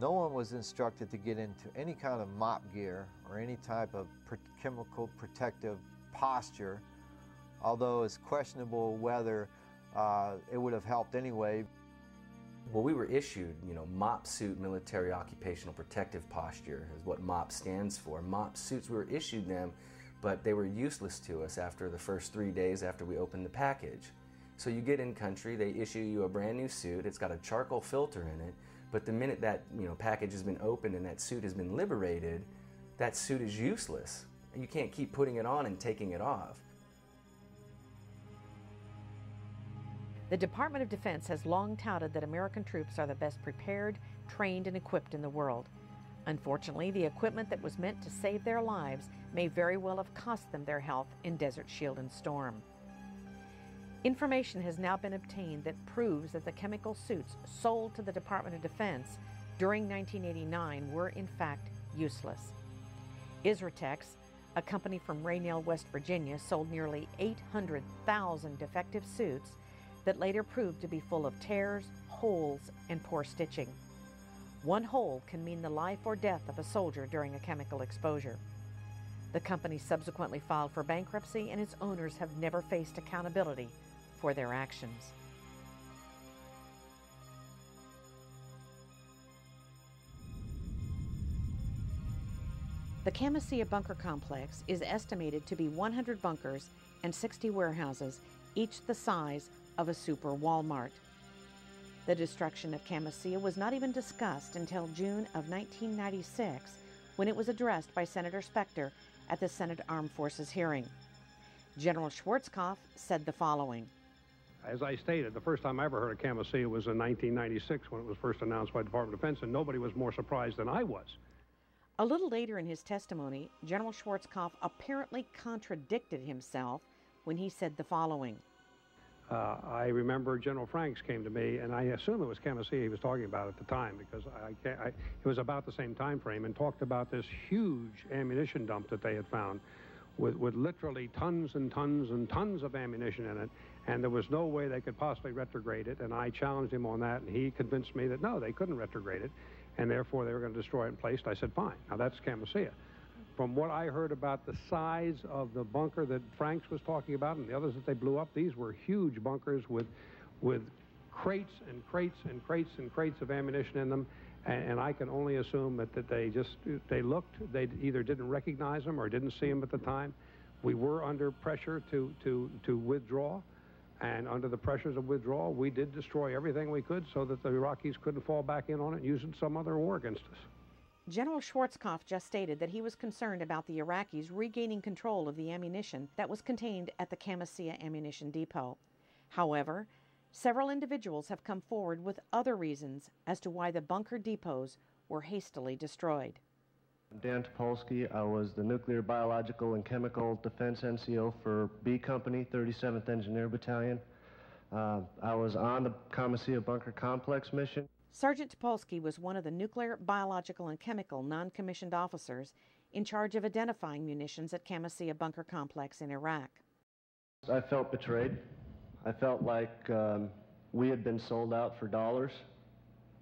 No one was instructed to get into any kind of mop gear or any type of chemical protective posture, although it's questionable whether it would have helped anyway. Well, we were issued, MOP suit, military occupational protective posture is what MOP stands for. MOP suits, we were issued them, but they were useless to us after the first 3 days after we opened the package. So you get in country, they issue you a brand new suit, it's got a charcoal filter in it, but the minute that package has been opened and that suit has been liberated, that suit is useless. You can't keep putting it on and taking it off. The Department of Defense has long touted that American troops are the best prepared, trained, and equipped in the world. Unfortunately, the equipment that was meant to save their lives may very well have cost them their health in Desert Shield and Storm. Information has now been obtained that proves that the chemical suits sold to the Department of Defense during 1989 were in fact useless. Isratex, A company from Raynell, West Virginia sold nearly 800,000 defective suits that later proved to be full of tears, holes, and poor stitching. One hole can mean the life or death of a soldier during a chemical exposure. The company subsequently filed for bankruptcy, and its owners have never faced accountability for their actions. The Camisea bunker complex is estimated to be 100 bunkers and 60 warehouses, each the size of a super Walmart. The destruction of Camisea was not even discussed until June of 1996, when it was addressed by Senator Specter at the Senate Armed Forces hearing. General Schwarzkopf said the following. As I stated, the first time I ever heard of Camisea was in 1996 when it was first announced by the Department of Defense, and nobody was more surprised than I was. A little later in his testimony, General Schwarzkopf apparently contradicted himself when he said the following. I remember General Franks came to me, and I assume it was Camisea he was talking about at the time, because it was about the same time frame, and talked about this huge ammunition dump that they had found with literally tons and tons and tons of ammunition in it, and there was no way they could possibly retrograde it, and I challenged him on that, and he convinced me that no, they couldn't retrograde it, and therefore they were going to destroy it in place. I said, fine. Now that's Camisea. From what I heard about the size of the bunker that Franks was talking about and the others that they blew up, these were huge bunkers with crates and crates and crates and crates of ammunition in them, and I can only assume that they either didn't recognize them or didn't see them at the time. We were under pressure to withdraw, and under the pressures of withdrawal, we did destroy everything we could so that the Iraqis couldn't fall back in on it and use it in some other war against us. General Schwarzkopf just stated that he was concerned about the Iraqis regaining control of the ammunition that was contained at the Camisea ammunition depot. However, several individuals have come forward with other reasons as to why the bunker depots were hastily destroyed. I'm Dan Topolsky. I was the Nuclear, Biological, and Chemical Defense NCO for B Company, 37th Engineer Battalion. I was on the Camisea Bunker Complex mission. Sergeant Topolsky was one of the nuclear, biological, and chemical non-commissioned officers in charge of identifying munitions at Camisea Bunker Complex in Iraq. I felt betrayed. I felt like we had been sold out for dollars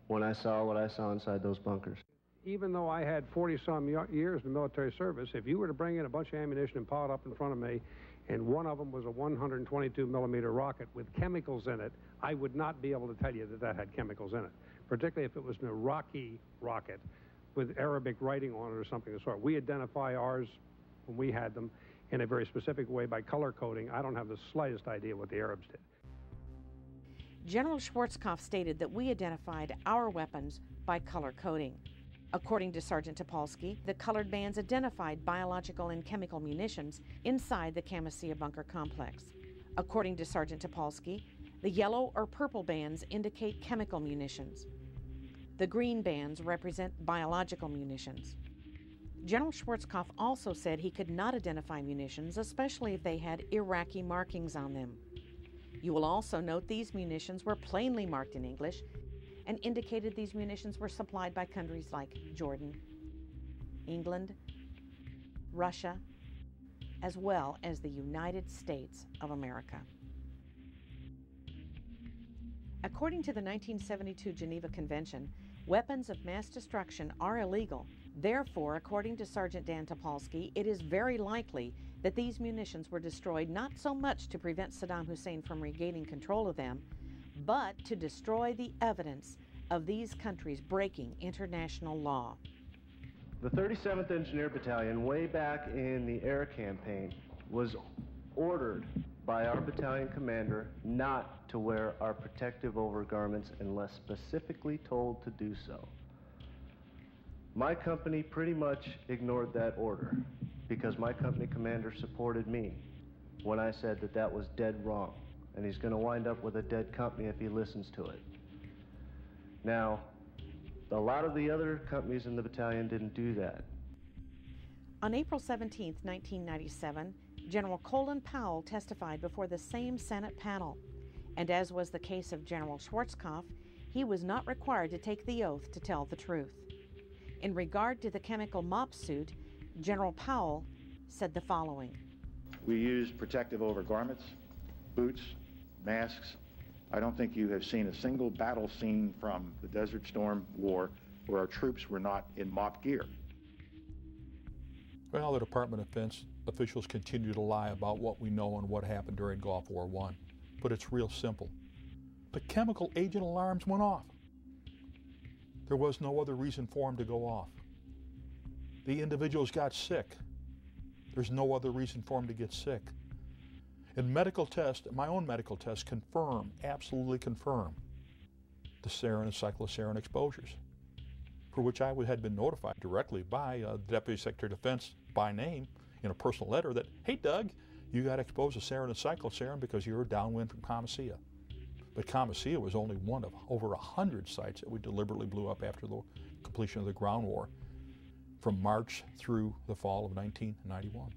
when I saw what I saw inside those bunkers. Even though I had 40-some years in military service, if you were to bring in a bunch of ammunition and pile it up in front of me, and one of them was a 122-millimeter rocket with chemicals in it, I would not be able to tell you that that had chemicals in it, particularly if it was an Iraqi rocket with Arabic writing on it or something of the sort. We identify ours when we had them in a very specific way by color coding. I don't have the slightest idea what the Arabs did. General Schwarzkopf stated that we identified our weapons by color coding. According to Sergeant Topolsky, the colored bands identified biological and chemical munitions inside the Camisea Bunker Complex. According to Sergeant Topolsky, the yellow or purple bands indicate chemical munitions. The green bands represent biological munitions. General Schwarzkopf also said he could not identify munitions, especially if they had Iraqi markings on them. You will also note these munitions were plainly marked in English and indicated these munitions were supplied by countries like Jordan, England, Russia, as well as the United States of America. According to the 1972 Geneva Convention, weapons of mass destruction are illegal. Therefore, according to Sergeant Dan Topolsky, it is very likely that these munitions were destroyed not so much to prevent Saddam Hussein from regaining control of them, but to destroy the evidence of these countries breaking international law. The 37th Engineer Battalion, way back in the air campaign, was ordered by our battalion commander not to wear our protective overgarments unless specifically told to do so. My company pretty much ignored that order because my company commander supported me when I said that that was dead wrong, and he's going to wind up with a dead company if he listens to it. Now, a lot of the other companies in the battalion didn't do that. On April 17, 1997, General Colin Powell testified before the same Senate panel, and as was the case of General Schwarzkopf, he was not required to take the oath to tell the truth. In regard to the chemical mop suit, General Powell said the following. We use protective overgarments, boots, masks. I don't think you have seen a single battle scene from the Desert Storm War where our troops were not in mock gear. Well, the Department of Defense officials continue to lie about what we know and what happened during Gulf War I. But it's real simple. The chemical agent alarms went off. There was no other reason for them to go off. The individuals got sick. There's no other reason for them to get sick. And medical tests, my own medical tests, confirm, absolutely confirm, the sarin and cyclosarin exposures, for which I had been notified directly by the Deputy Secretary of Defense by name in a personal letter that, hey Doug, you got exposed to sarin and cyclosarin because you were downwind from Comasea. But Comasea was only one of over 100 sites that we deliberately blew up after the completion of the ground war from March through the fall of 1991.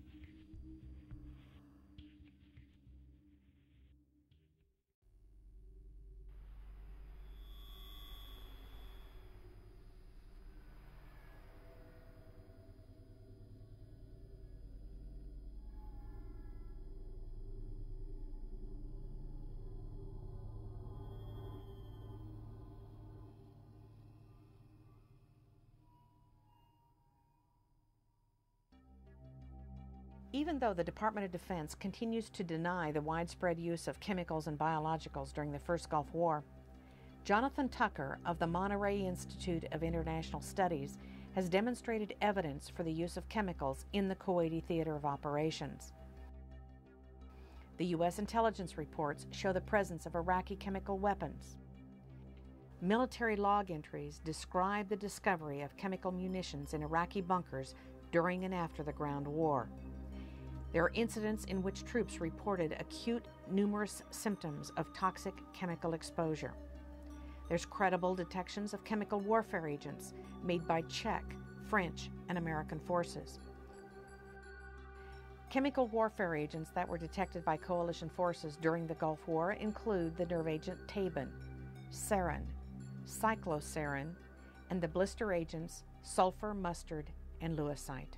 Even though the Department of Defense continues to deny the widespread use of chemicals and biologicals during the first Gulf War, Jonathan Tucker of the Monterey Institute of International Studies has demonstrated evidence for the use of chemicals in the Kuwaiti theater of operations. The U.S. intelligence reports show the presence of Iraqi chemical weapons. Military log entries describe the discovery of chemical munitions in Iraqi bunkers during and after the ground war. There are incidents in which troops reported acute, numerous symptoms of toxic chemical exposure. There's credible detections of chemical warfare agents made by Czech, French, and American forces. Chemical warfare agents that were detected by coalition forces during the Gulf War include the nerve agent Tabin, sarin, cyclosarin, and the blister agents sulfur, mustard, and lewisite.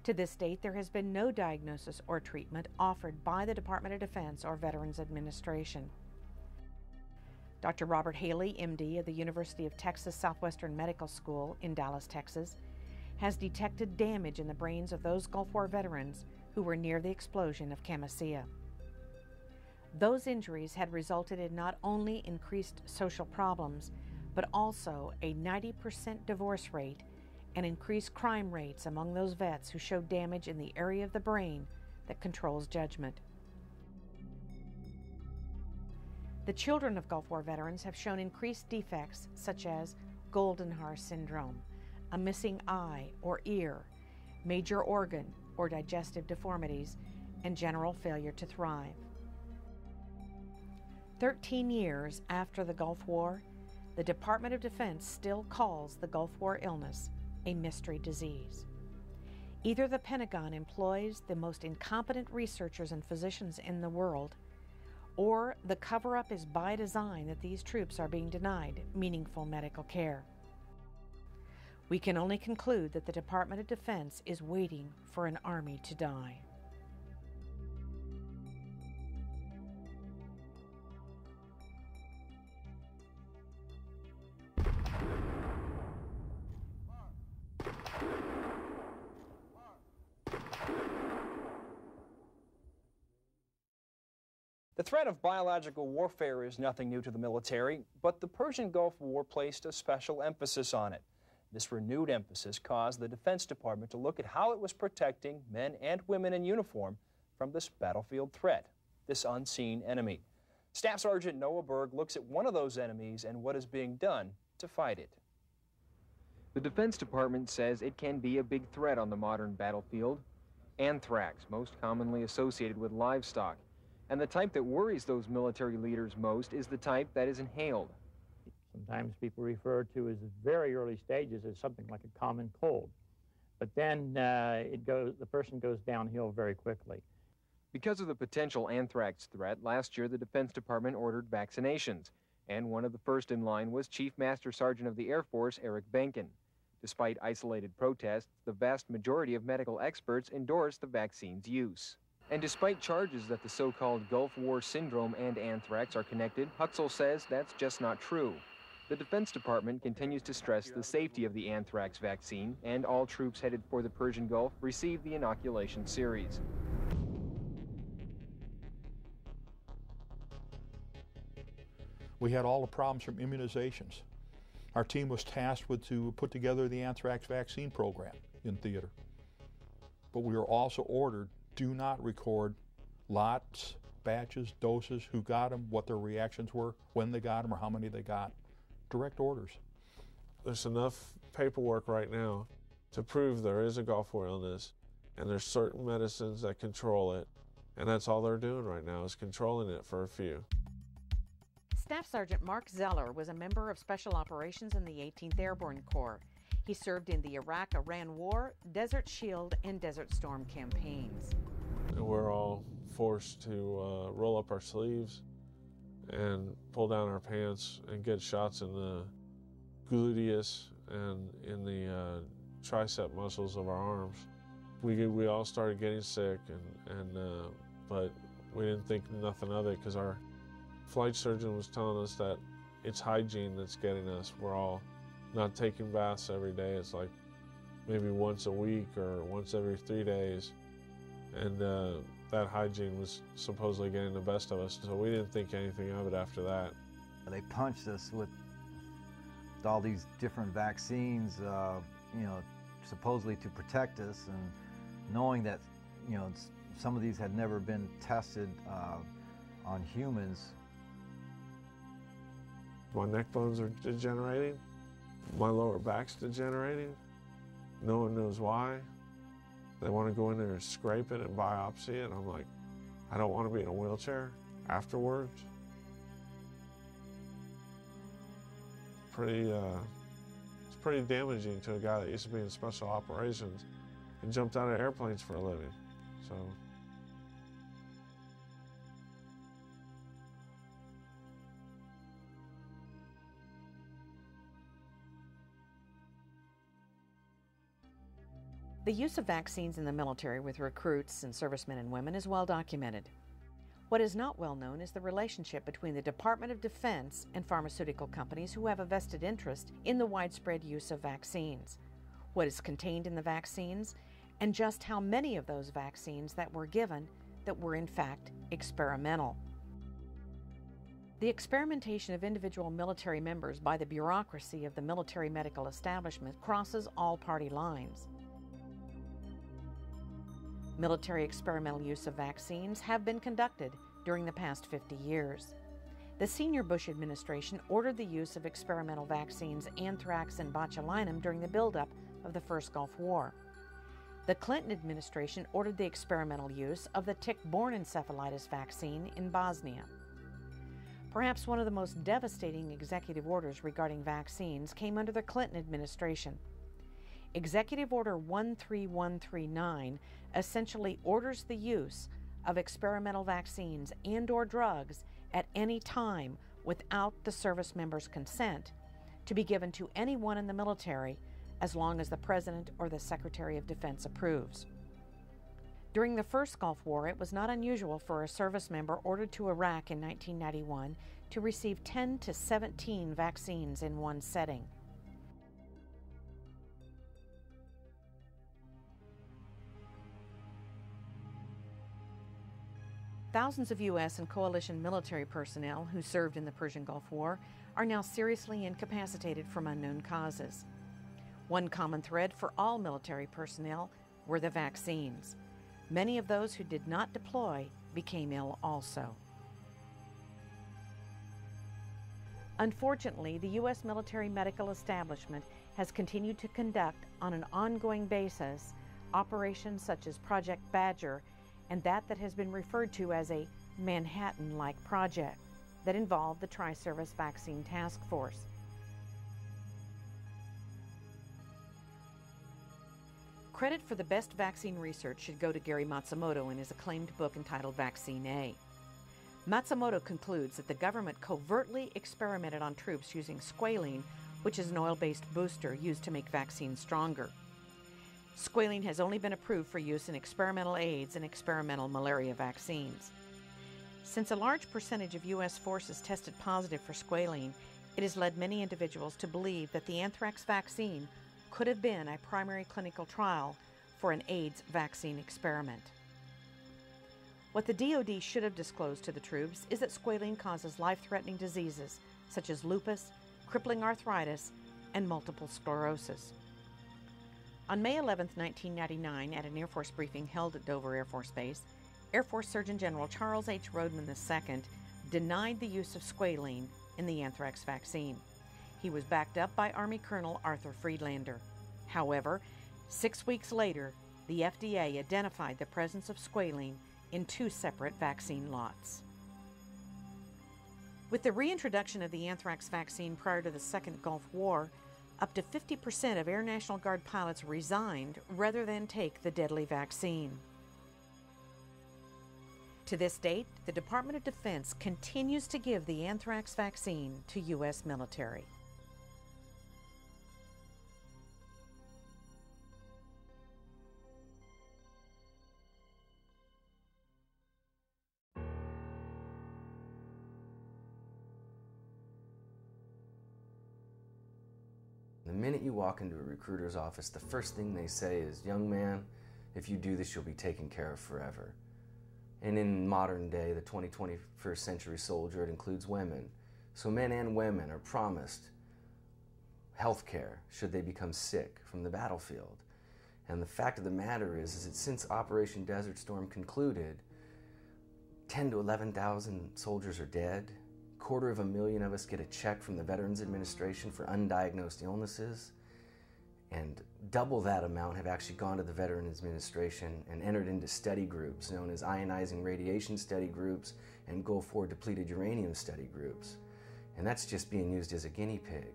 To this date, there has been no diagnosis or treatment offered by the Department of Defense or Veterans Administration. Dr. Robert Haley, MD of the University of Texas Southwestern Medical School in Dallas, Texas, has detected damage in the brains of those Gulf War veterans who were near the explosion of Comasea. Those injuries had resulted in not only increased social problems, but also a 90% divorce rate and increased crime rates among those vets who showed damage in the area of the brain that controls judgment. The children of Gulf War veterans have shown increased defects such as Goldenhar syndrome, a missing eye or ear, major organ or digestive deformities, and general failure to thrive. 13 years after the Gulf War, the Department of Defense still calls the Gulf War illness a mystery disease. Either the Pentagon employs the most incompetent researchers and physicians in the world, or the cover-up is by design that these troops are being denied meaningful medical care. We can only conclude that the Department of Defense is waiting for an army to die. The threat of biological warfare is nothing new to the military, but the Persian Gulf War placed a special emphasis on it. This renewed emphasis caused the Defense Department to look at how it was protecting men and women in uniform from this battlefield threat, this unseen enemy. Staff Sergeant Noah Berg looks at one of those enemies and what is being done to fight it. The Defense Department says it can be a big threat on the modern battlefield. Anthrax, most commonly associated with livestock. And the type that worries those military leaders most is the type that is inhaled. Sometimes people refer to as very early stages as something like a common cold. But then the person goes downhill very quickly. Because of the potential anthrax threat, last year the Defense Department ordered vaccinations. And one of the first in line was Chief Master Sergeant of the Air Force, Eric Benken. Despite isolated protests, the vast majority of medical experts endorse the vaccine's use. And despite charges that the so-called Gulf War syndrome and anthrax are connected, Huxell says that's just not true. The Defense Department continues to stress the safety of the anthrax vaccine, and all troops headed for the Persian Gulf receive the inoculation series. We had all the problems from immunizations. Our team was tasked with to put together the anthrax vaccine program in theater. But we were also ordered, do not record lots, batches, doses, who got them, what their reactions were, when they got them, or how many they got. Direct orders. There's enough paperwork right now to prove there is a Gulf War illness, and there's certain medicines that control it, and that's all they're doing right now is controlling it for a few. Staff Sergeant Mark Zeller was a member of Special Operations in the 18th Airborne Corps. He served in the Iraq-Iran War, Desert Shield, and Desert Storm campaigns. And we're all forced to roll up our sleeves and pull down our pants and get shots in the gluteus and in the tricep muscles of our arms. We all started getting sick, but we didn't think nothing of it because our flight surgeon was telling us that it's hygiene that's getting us. We're all not taking baths every day. It's like maybe once a week or once every 3 days. And that hygiene was supposedly getting the best of us, so we didn't think anything of it after that. They punched us with all these different vaccines, supposedly to protect us, and knowing that, some of these had never been tested on humans. My neck bones are degenerating. My lower back's degenerating. No one knows why. They want to go in there and scrape it and biopsy it. I'm like, I don't want to be in a wheelchair afterwards. It's pretty damaging to a guy that used to be in special operations and jumped out of airplanes for a living. So. The use of vaccines in the military with recruits and servicemen and women is well documented. What is not well known is the relationship between the Department of Defense and pharmaceutical companies who have a vested interest in the widespread use of vaccines, what is contained in the vaccines, and just how many of those vaccines that were given that were in fact experimental. The experimentation of individual military members by the bureaucracy of the military medical establishment crosses all party lines. Military experimental use of vaccines have been conducted during the past 50 years. The senior Bush administration ordered the use of experimental vaccines anthrax and botulinum during the buildup of the first Gulf War. The Clinton administration ordered the experimental use of the tick-borne encephalitis vaccine in Bosnia. Perhaps one of the most devastating executive orders regarding vaccines came under the Clinton administration. Executive Order 13139 essentially orders the use of experimental vaccines and/or drugs at any time without the service member's consent to be given to anyone in the military as long as the President or the Secretary of Defense approves. During the first Gulf War, it was not unusual for a service member ordered to Iraq in 1991 to receive 10 to 17 vaccines in one setting. Thousands of U.S. and coalition military personnel who served in the Persian Gulf War are now seriously incapacitated from unknown causes. One common thread for all military personnel were the vaccines. Many of those who did not deploy became ill also. Unfortunately, the U.S. military medical establishment has continued to conduct on an ongoing basis operations such as Project Badger and that has been referred to as a Manhattan-like project that involved the Tri-Service Vaccine Task Force. Credit for the best vaccine research should go to Gary Matsumoto in his acclaimed book entitled Vaccine A. Matsumoto concludes that the government covertly experimented on troops using squalene which is an oil-based booster used to make vaccines stronger. Squalene has only been approved for use in experimental AIDS and experimental malaria vaccines. Since a large percentage of U.S. forces tested positive for squalene, it has led many individuals to believe that the anthrax vaccine could have been a primary clinical trial for an AIDS vaccine experiment. What the DoD should have disclosed to the troops is that squalene causes life-threatening diseases such as lupus, crippling arthritis, and multiple sclerosis. On May 11, 1999, at an Air Force briefing held at Dover Air Force Base, Air Force Surgeon General Charles H. Rodman II denied the use of squalene in the anthrax vaccine. He was backed up by Army Colonel Arthur Friedlander. However, 6 weeks later, the FDA identified the presence of squalene in 2 separate vaccine lots. With the reintroduction of the anthrax vaccine prior to the Second Gulf War, up to 50% of Air National Guard pilots resigned rather than take the deadly vaccine. To this date, the Department of Defense continues to give the anthrax vaccine to U.S. military. The minute you walk into a recruiter's office, the first thing they say is, "Young man, if you do this, you'll be taken care of forever." And in modern day, the 21st century soldier, it includes women. So men and women are promised health care should they become sick from the battlefield. And the fact of the matter is that since Operation Desert Storm concluded, 10 to 11,000 soldiers are dead. 250,000 of us get a check from the Veterans Administration for undiagnosed illnesses, and double that amount have actually gone to the Veterans Administration and entered into study groups known as ionizing radiation study groups and Gulf War depleted uranium study groups. And that's just being used as a guinea pig.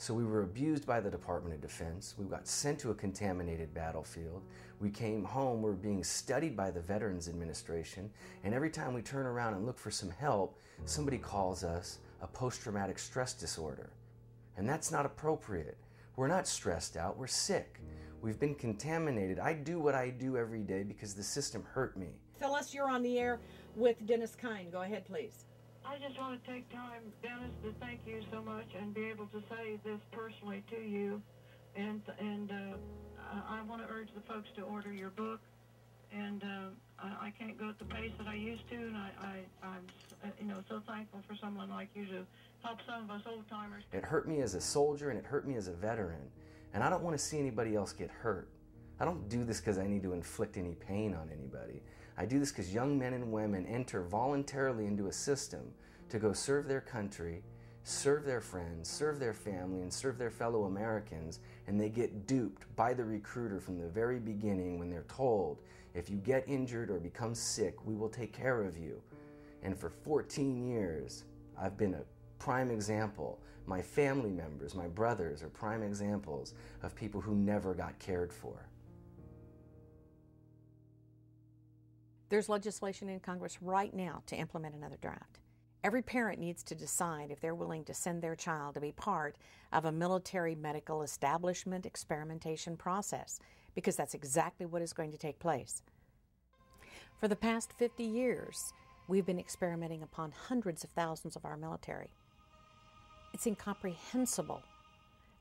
So we were abused by the Department of Defense. We got sent to a contaminated battlefield. We came home, we're being studied by the Veterans Administration, and every time we turn around and look for some help, somebody calls us a post-traumatic stress disorder. And that's not appropriate. We're not stressed out, we're sick. We've been contaminated. I do what I do every day because the system hurt me. Phyllis, you're on the air with Dennis Kine. Go ahead, please. I just want to take time, Dennis, to thank you so much and be able to say this personally to you. And I want to urge the folks to order your book. And I can't go at the pace that I used to, and I'm so thankful for someone like you to help some of us old-timers. It hurt me as a soldier and it hurt me as a veteran. And I don't want to see anybody else get hurt. I don't do this because I need to inflict any pain on anybody. I do this because young men and women enter voluntarily into a system to go serve their country, serve their friends, serve their family, and serve their fellow Americans, and they get duped by the recruiter from the very beginning when they're told, if you get injured or become sick, we will take care of you. And for 14 years, I've been a prime example. My family members, my brothers, are prime examples of people who never got cared for. There's legislation in Congress right now to implement another draft. Every parent needs to decide if they're willing to send their child to be part of a military medical establishment experimentation process, because that's exactly what is going to take place. For the past 50 years, we've been experimenting upon hundreds of thousands of our military. It's incomprehensible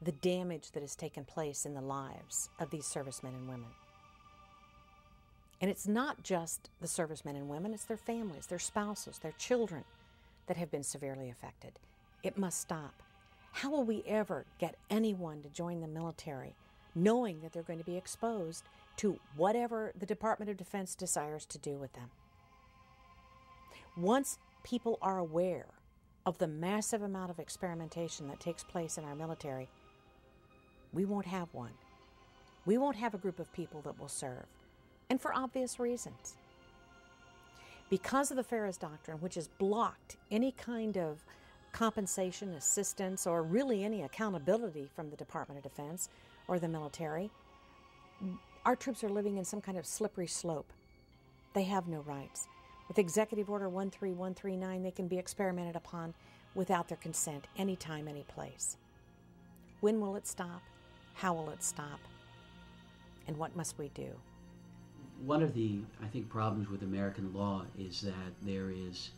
the damage that has taken place in the lives of these servicemen and women. And it's not just the servicemen and women, it's their families, their spouses, their children that have been severely affected. It must stop. How will we ever get anyone to join the military knowing that they're going to be exposed to whatever the Department of Defense desires to do with them? Once people are aware of the massive amount of experimentation that takes place in our military, we won't have one. We won't have a group of people that will serve. And for obvious reasons. Because of the Ferris Doctrine, which has blocked any kind of compensation, assistance, or really any accountability from the Department of Defense or the military, our troops are living in some kind of slippery slope. They have no rights. With Executive Order 13139, they can be experimented upon without their consent, anytime, any place. When will it stop? How will it stop? And what must we do? One of the, I think, problems with American law is that there is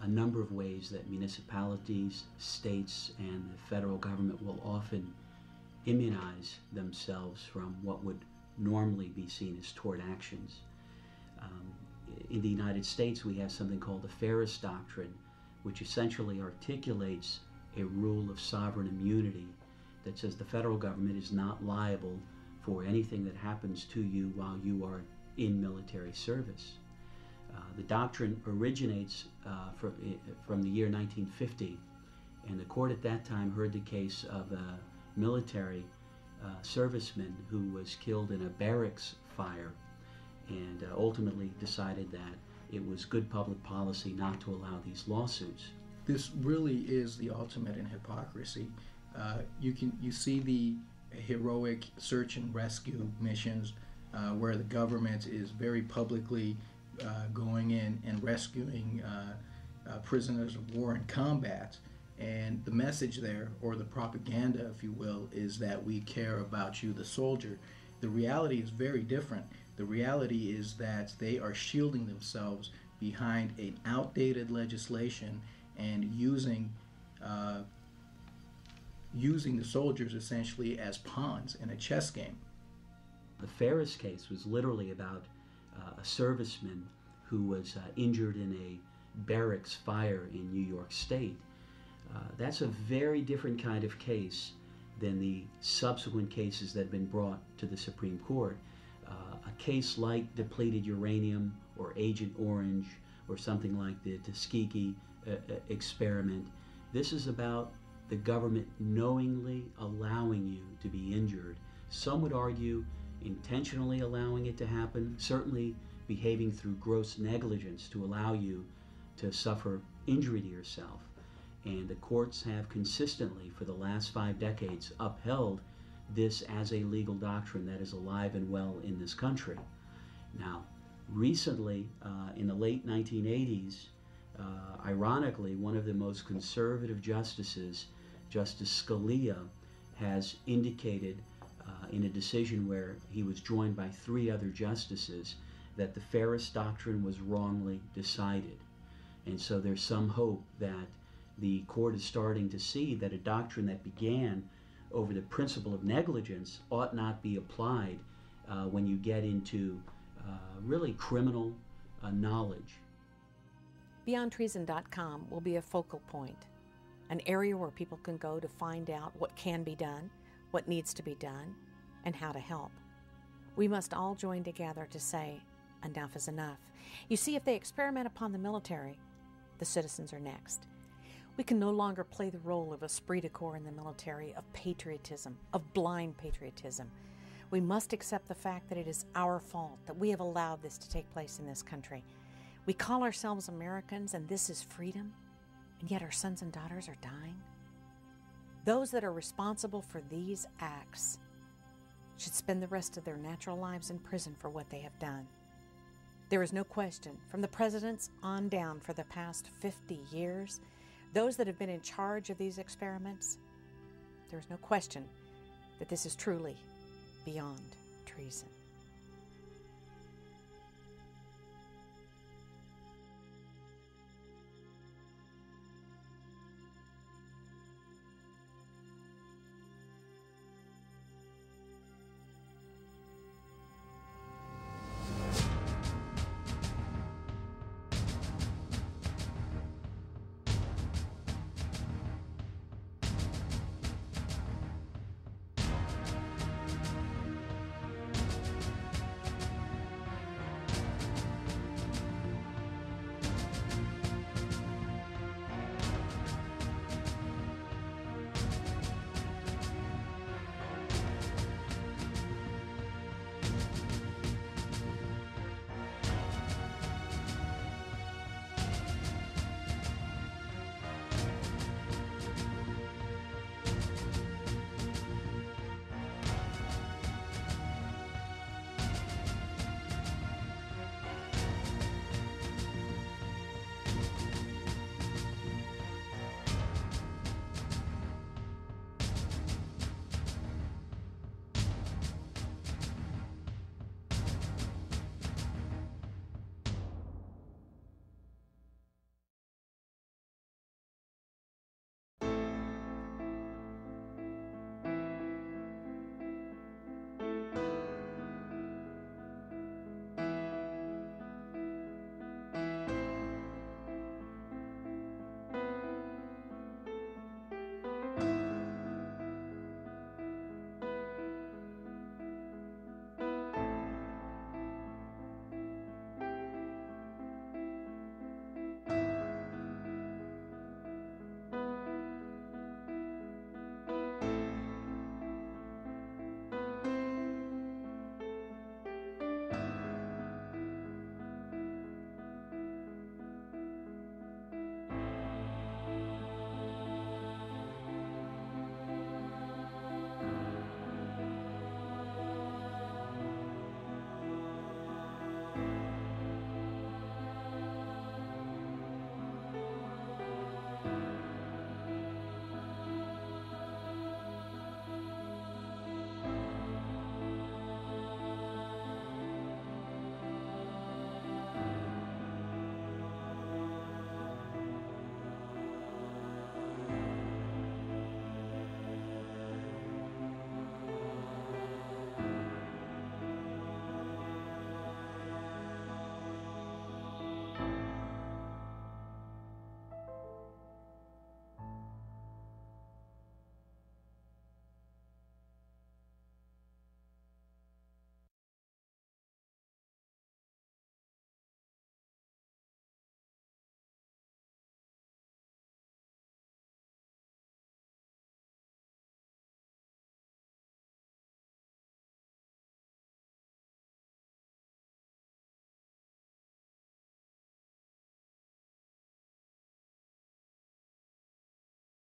a number of ways that municipalities, states, and the federal government will often immunize themselves from what would normally be seen as tort actions. In the United States, we have something called the Ferris Doctrine, which essentially articulates a rule of sovereign immunity that says the federal government is not liable for anything that happens to you while you are in military service. The doctrine originates from the year 1950, and the court at that time heard the case of a military serviceman who was killed in a barracks fire, and ultimately decided that it was good public policy not to allow these lawsuits. This really is the ultimate in hypocrisy. You see the heroic search and rescue missions where the government is very publicly going in and rescuing prisoners of war in combat, and the message there, or the propaganda, if you will, is that we care about you, the soldier. The reality is very different. The reality is that they are shielding themselves behind an outdated legislation and using the soldiers essentially as pawns in a chess game. The Ferris case was literally about a serviceman who was injured in a barracks fire in New York State. That's a very different kind of case than the subsequent cases that have been brought to the Supreme Court. A case like depleted uranium or Agent Orange or something like the Tuskegee experiment, this is about the government knowingly allowing you to be injured. Some would argue intentionally allowing it to happen, certainly behaving through gross negligence to allow you to suffer injury to yourself. And the courts have consistently, for the last 5 decades, upheld this as a legal doctrine that is alive and well in this country. Now, recently, in the late 1980s, ironically, one of the most conservative justices, Justice Scalia, has indicated in a decision where he was joined by 3 other justices that the Ferris Doctrine was wrongly decided. And so there's some hope that the court is starting to see that a doctrine that began over the principle of negligence ought not be applied when you get into really criminal knowledge. BeyondTreason.com will be a focal point, an area where people can go to find out what can be done, what needs to be done, and how to help. We must all join together to say, enough is enough. You see, if they experiment upon the military, the citizens are next. We can no longer play the role of esprit de corps in the military, of patriotism, of blind patriotism. We must accept the fact that it is our fault that we have allowed this to take place in this country. We call ourselves Americans, and this is freedom, and yet our sons and daughters are dying. Those that are responsible for these acts should spend the rest of their natural lives in prison for what they have done. There is no question, from the presidents on down for the past 50 years, those that have been in charge of these experiments, there is no question that this is truly beyond treason.